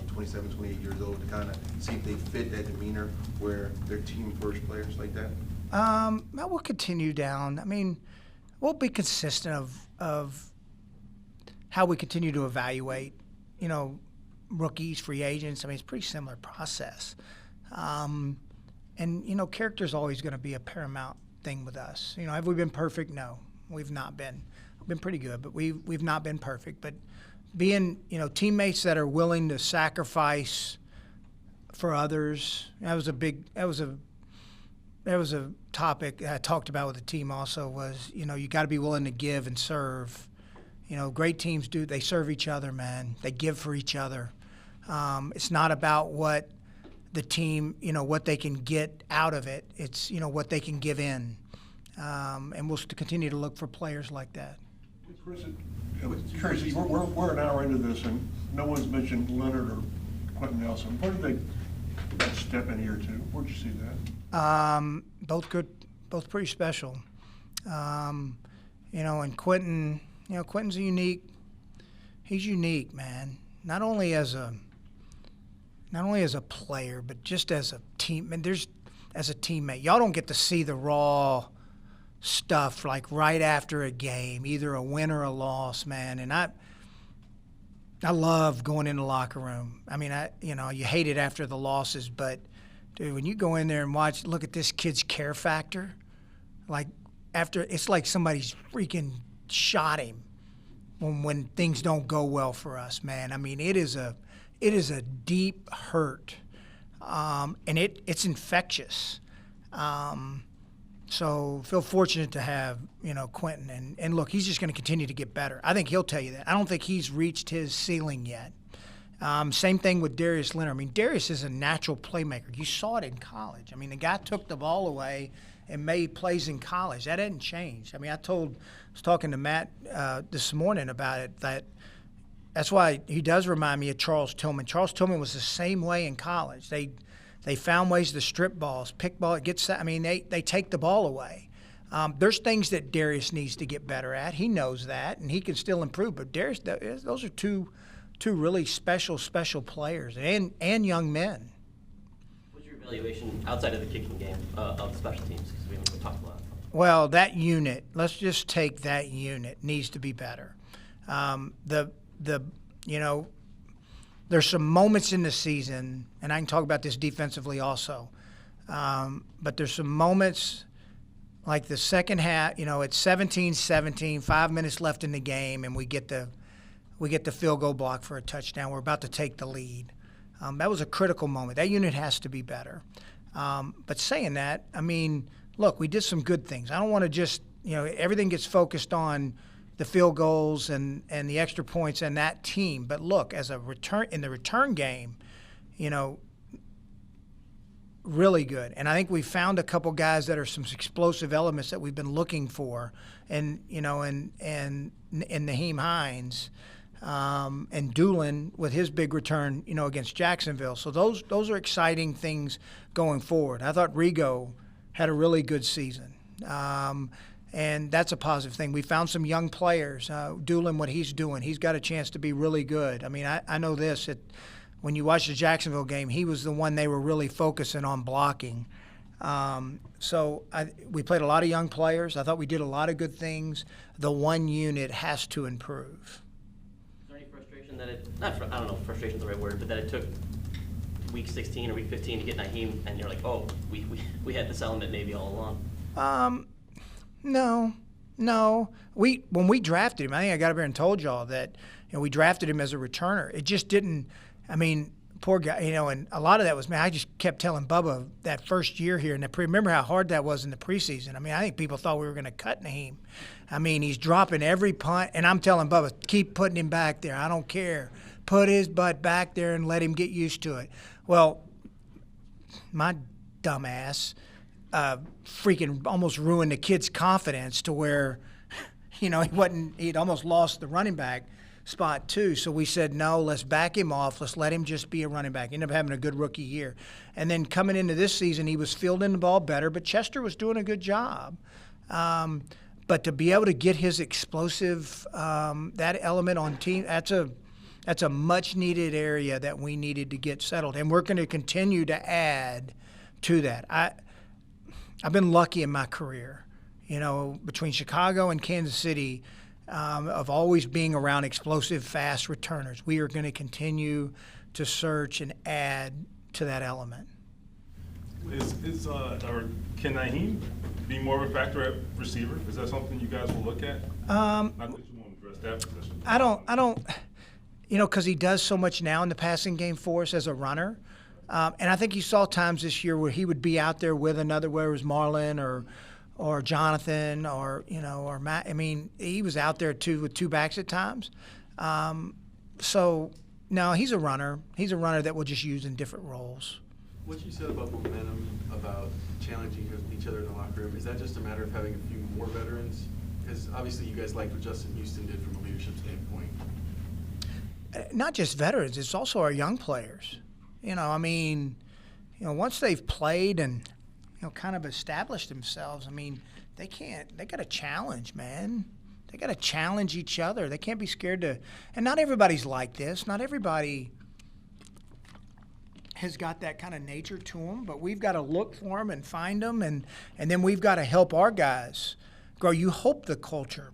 27, 28 years old, to kind of see if they fit that demeanor where they're team first players like that? We'll continue down. I mean, we'll be consistent of how we continue to evaluate, rookies, free agents. I mean, it's a pretty similar process. And, character is always going to be a paramount thing with us. Have we been perfect? No, we've not been. We've been pretty good, but we've not been perfect. But being, teammates that are willing to sacrifice for others, that was a topic I talked about with the team also was, you got to be willing to give and serve. Great teams they serve each other, man. They give for each other. It's not about what the team, what they can get out of it. It's, what they can give in. And we'll continue to look for players like that. Chris, curious, we're an hour into this, and no one's mentioned Leonard or Quentin Nelson. Where did they step in here to? Where'd you see that? Both good, both pretty special. And Quentin, Quentin's he's unique, man. Not only as a player, but just as a team. And as a teammate, y'all don't get to see the raw stuff like right after a game, either a win or a loss, man. And I love going in the locker room. I mean, you hate it after the losses, but dude, when you go in there and look at this kid's care factor, like it's like somebody's freaking shot him when things don't go well for us, man. I mean, it is a deep hurt, and it's infectious. So feel fortunate to have, Quentin. And look, he's just going to continue to get better. I think he'll tell you that. I don't think he's reached his ceiling yet. Same thing with Darius Leonard. I mean, Darius is a natural playmaker. You saw it in college. I mean, the guy took the ball away and made plays in college. That hadn't changed. I mean, I was talking to Matt this morning about it, that's why he does remind me of Charles Tillman. Charles Tillman was the same way in college. They found ways to strip balls, pick ball. They take the ball away. There's things that Darius needs to get better at. He knows that, and he can still improve. But Darius, those are two really special players and young men. What's your evaluation outside of the kicking game of the special teams? Because we haven't talked a lot. Well, that unit. Let's just take that unit. Needs to be better. There's some moments in the season, and I can talk about this defensively also, but there's some moments like the second half, it's 17-17, 5 minutes left in the game, and we get the field goal block for a touchdown. We're about to take the lead. That was a critical moment. That unit has to be better. But saying that, I mean, look, we did some good things. I don't want to just, everything gets focused on the field goals and the extra points and that team. But look, in the return game, really good. And I think we found a couple guys that are some explosive elements that we've been looking for. And, and Naheem Hines, and Doolin with his big return, against Jacksonville. So those are exciting things going forward. I thought Rigo had a really good season, and that's a positive thing. We found some young players. Doolin, what he's doing, he's got a chance to be really good. I mean, I know this. When you watch the Jacksonville game, he was the one they were really focusing on blocking. We played a lot of young players. I thought we did a lot of good things. The one unit has to improve. Is there any frustration that I don't know if frustration is the right word, but that it took week 16 or week 15 to get Naheem, and you're like, oh, we had this element maybe all along? No. When we drafted him, I think I got up here and told y'all that we drafted him as a returner. It just didn't. I mean, poor guy, and a lot of that was, man, I just kept telling Bubba that first year here, and remember how hard that was in the preseason. I mean, I think people thought we were going to cut Naheem. I mean, he's dropping every punt, and I'm telling Bubba, keep putting him back there. I don't care. Put his butt back there and let him get used to it. Well, my dumbass freaking almost ruined the kid's confidence to where, he'd almost lost the running back spot too. So we said, no, let's back him off. Let's let him just be a running back. He ended up having a good rookie year. And then coming into this season, he was fielding the ball better, but Chester was doing a good job. But to be able to get his explosive, that element on team, that's a much-needed area that we needed to get settled. And we're going to continue to add to that. I've been lucky in my career, between Chicago and Kansas City, of always being around explosive, fast returners. We are going to continue to search and add to that element. Can Naheem be more of a factor at receiver? Is that something you guys will look at? Not that you won't address that position. I don't, because he does so much now in the passing game for us as a runner. And I think you saw times this year where he would be out there with another, whether it was Marlon or Jonathan or Matt. I mean, he was out there too with two backs at times. So, no, he's a runner. He's a runner that we'll just use in different roles. What you said about momentum, about challenging each other in the locker room, is that just a matter of having a few more veterans? Because obviously you guys liked what Justin Houston did from a leadership standpoint. Not just veterans, it's also our young players. Once they've played and kind of established themselves, they got to challenge, man. They got to challenge each other. They can't be scared to, and not everybody's like this. Not everybody has got that kind of nature to them, but we've got to look for them and find them, and then we've got to help our guys grow. You hope the culture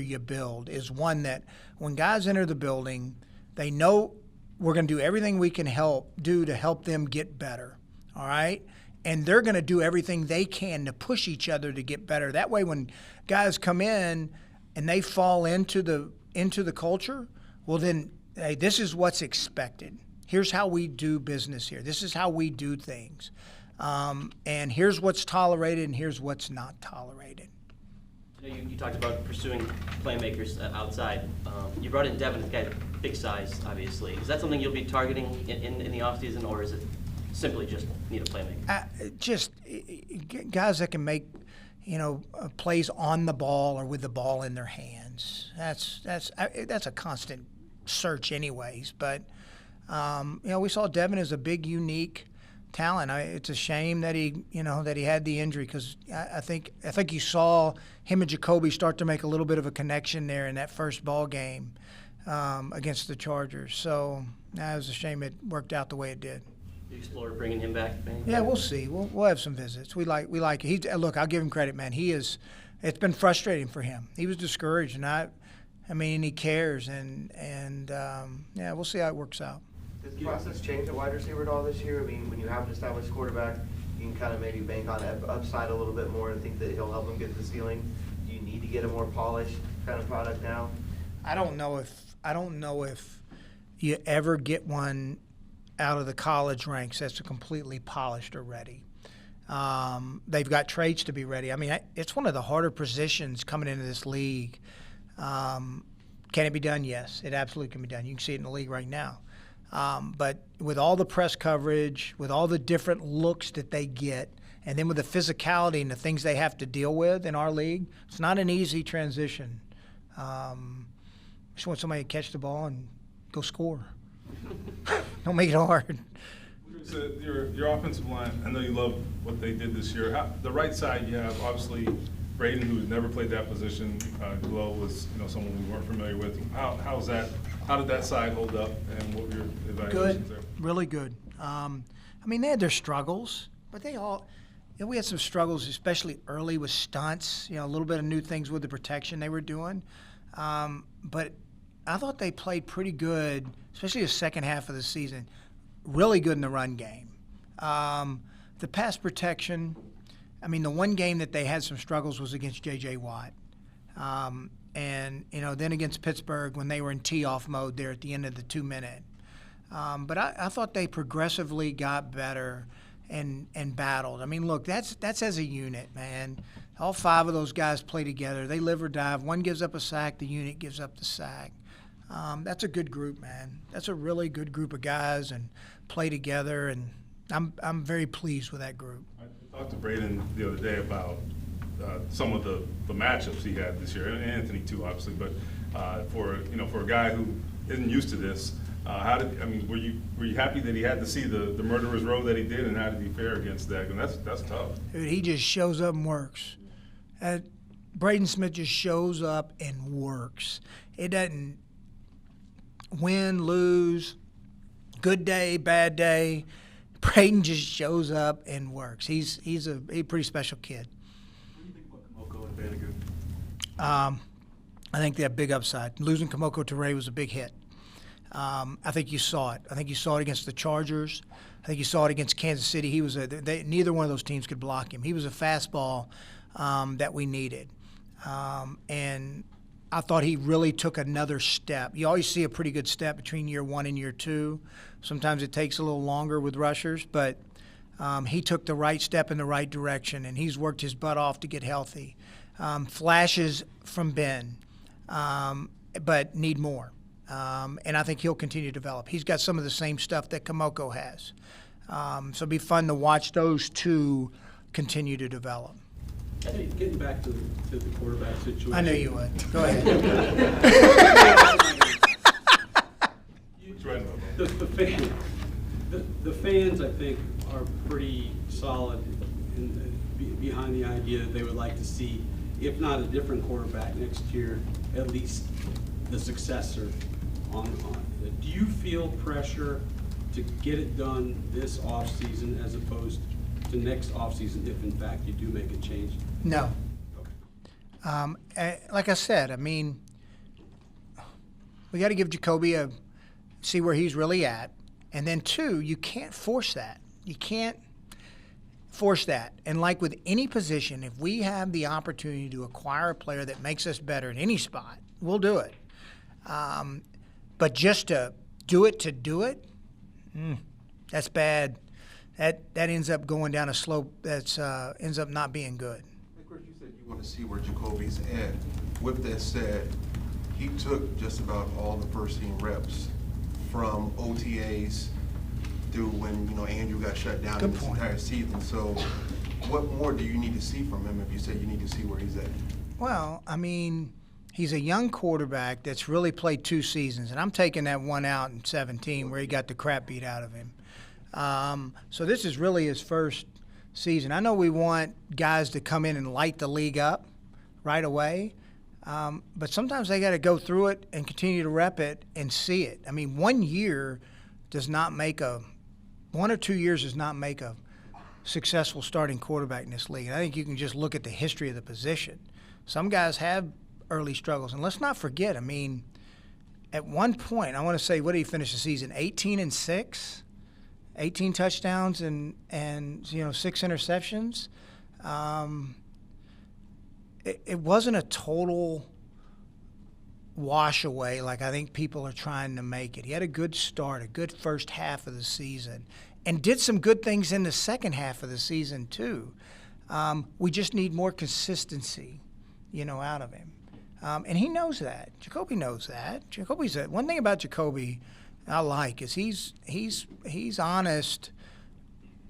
you build is one that when guys enter the building, they know we're going to do everything we can do to help them get better, all right? And they're going to do everything they can to push each other to get better. That way when guys come in and they fall into the culture, well then, hey, this is what's expected. Here's how we do business here. This is how we do things. And here's what's tolerated and here's what's not tolerated. You talked about pursuing playmakers outside. You brought in Devin, this guy, big size, obviously. Is that something you'll be targeting in the offseason, or is it simply just need a playmaker? Just guys that can make, plays on the ball or with the ball in their hands. That's a constant search anyways. But, we saw Devin as a big, unique talent. It's a shame that he had the injury, because I think you saw him and Jacoby start to make a little bit of a connection there in that first ball game against the Chargers. So it was a shame it worked out the way it did. You explore bringing him back? Maybe? Yeah, we'll see. We'll have some visits. We like it. Look, I'll give him credit, man. It's been frustrating for him. He was discouraged, and he cares, and we'll see how it works out. Does the process change at wide receiver at all this year? When you have an established quarterback, you can kind of maybe bank on upside a little bit more and think that he'll help him get to the ceiling. Do you need to get a more polished kind of product now? I don't know if you ever get one out of the college ranks that's completely polished or ready. They've got traits to be ready. It's one of the harder positions coming into this league. Can it be done? Yes, it absolutely can be done. You can see it in the league right now. But with all the press coverage, with all the different looks that they get, and then with the physicality and the things they have to deal with in our league, it's not an easy transition. Just want somebody to catch the ball and go score. Don't make it hard. So your offensive line, I know you love what they did this year. The right side, you have obviously Braden, who's never played that position. Glow was, someone we weren't familiar with. How did that side hold up, and what were your evaluations there? Really good. They had their struggles, but we had some struggles, especially early with stunts, a little bit of new things with the protection they were doing. But I thought they played pretty good, especially the second half of the season. Really good in the run game. The pass protection, the one game that they had some struggles was against J.J. Watt. Then against Pittsburgh when they were in tee-off mode there at the end of the 2-minute. But I thought they progressively got better and battled. Look, that's as a unit, man. All 5 of those guys play together. They live or die. If one gives up a sack, the unit gives up the sack. That's a good group, man. That's a really good group of guys and play together, and I'm very pleased with that group. I talked to Braden the other day about some of the matchups he had this year, and Anthony too, obviously. But for a guy who isn't used to this, were you happy that he had to see the murderer's row that he did, and how did he fare against that? And that's tough. Dude, he just shows up and works. Braden Smith just shows up and works. It doesn't win, lose, good day, bad day. Braden just shows up and works. He's a pretty special kid. What do you think about Kamoko and Bannigan? I think they have big upside. Losing Kamoko Toure was a big hit. I think you saw it. I think you saw it against the Chargers. I think you saw it against Kansas City. Neither one of those teams could block him. He was a fastball that we needed. And I thought he really took another step. You always see a pretty good step between year 1 and year 2. Sometimes it takes a little longer with rushers, but he took the right step in the right direction, and he's worked his butt off to get healthy. Flashes from Ben, but need more. And I think he'll continue to develop. He's got some of the same stuff that Kamoko has. So it'll be fun to watch those two continue to develop. Hey, getting back to the quarterback situation. I knew you would. Go ahead. The fans, I think, are pretty solid behind the idea that they would like to see, if not a different quarterback next year, at least the successor on. Do you feel pressure to get it done this offseason as opposed to next offseason if, in fact, you do make a change? No. Like I said, we got to give Jacoby see where he's really at. And then, 2, you can't force that. You can't force that. And like with any position, if we have the opportunity to acquire a player that makes us better in any spot, we'll do it. But just to do it, that's bad. That ends up going down a slope that ends up not being good. Chris, you said you want to see where Jacoby's at. With that said, he took just about all the first-team reps from OTAs through when Andrew got shut down in this entire season. So, what more do you need to see from him if you say you need to see where he's at? Well, he's a young quarterback that's really played 2 seasons, and I'm taking that one out in 2017 where he got the crap beat out of him. So this is really his first season. I know we want guys to come in and light the league up right away, but sometimes they got to go through it and continue to rep it and see it. 1 year does not make 1 or 2 years does not make a successful starting quarterback in this league. And I think you can just look at the history of the position. Some guys have early struggles, and let's not forget. At one point, I want to say, what did he finish the season? 18-6. 18 touchdowns and 6 interceptions. It wasn't a total wash away like I think people are trying to make it. He had a good start, a good first half of the season, and did some good things in the second half of the season too. We just need more consistency, out of him. And he knows that. Jacoby knows that. One thing about Jacoby I like is he's honest.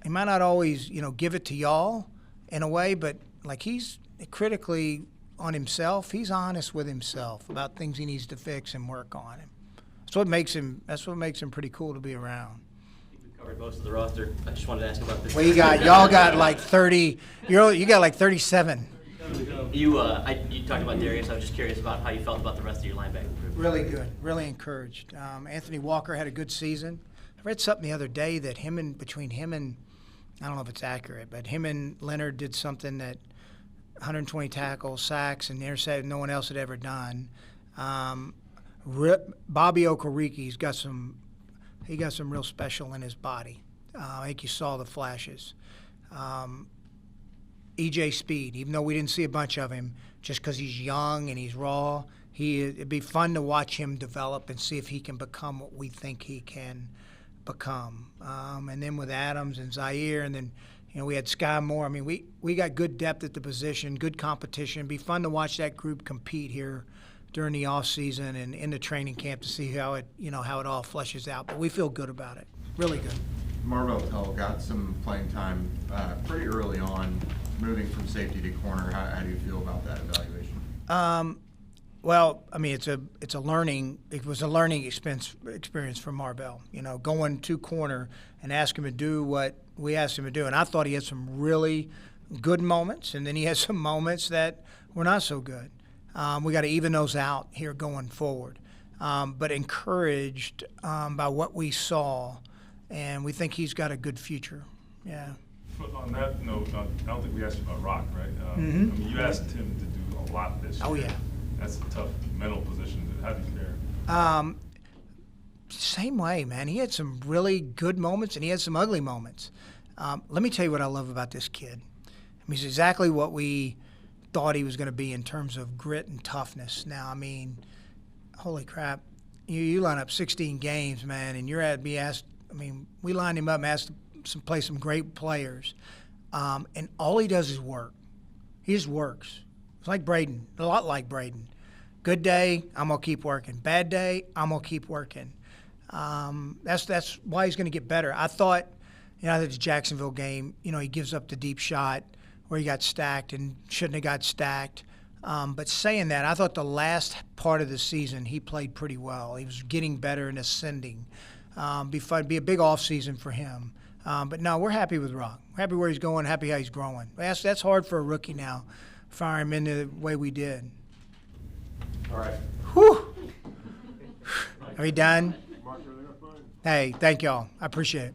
He might not always give it to y'all in a way, but he's critically on himself. He's honest with himself about things he needs to fix and work on. That's what makes him pretty cool to be around. We covered most of the roster. I just wanted to ask about this. Well, y'all got like 30. You got like 37. You talked about Darius. I was just curious about how you felt about the rest of your linebacker group. Really good. Really encouraged. Anthony Walker had a good season. I read something the other day that between him and, I don't know if it's accurate, but him and Leonard did something that 120 tackles, sacks, and interceptions no one else had ever done. Bobby Okoriki's got some real special in his body. I think you saw the flashes. EJ Speed, even though we didn't see a bunch of him, just because he's young and he's raw, it'd be fun to watch him develop and see if he can become what we think he can become. And then with Adams and Zaire, and then we had Sky Moore. I mean, we got good depth at the position, good competition. It'd be fun to watch that group compete here during the off season and in the training camp to see how it all fleshes out. But we feel good about it, really good. Marvell Tell got some playing time pretty early on, moving from safety to corner. How do you feel about that evaluation? Well, I mean, it was a learning experience for Marvell. Going to corner and ask him to do what we asked him to do. And I thought he had some really good moments, and then he had some moments that were not so good. We got to even those out here going forward. But encouraged by what we saw, and we think he's got a good future. Yeah. But on that note, I don't think we asked you about Rock, right? I Mm-hmm. mean, you asked him to do a lot this year. Oh, yeah. That's a tough mental position. How do you fare? Same way, man. He had some really good moments, and he had some ugly moments. Let me tell you what I love about this kid. I mean, he's exactly what we thought he was going to be in terms of grit and toughness. Now, I mean, holy crap. You line up 16 games, man, and we lined him up and asked him to play some great players. And all he does is work. He just works. It's like Braden, a lot like Braden. Good day, I'm going to keep working. Bad day, I'm going to keep working. That's why he's going to get better. I thought, the Jacksonville game, he gives up the deep shot where he got stacked and shouldn't have got stacked. But saying that, I thought the last part of the season he played pretty well. He was getting better and ascending. Be a big offseason for him. But no, we're happy with Rock. We're happy where he's going, happy how he's growing. That's hard for a rookie now, fire him in the way we did. All right. Whew. Are we done? Mark, everything else fine? Hey, thank y'all. I appreciate it.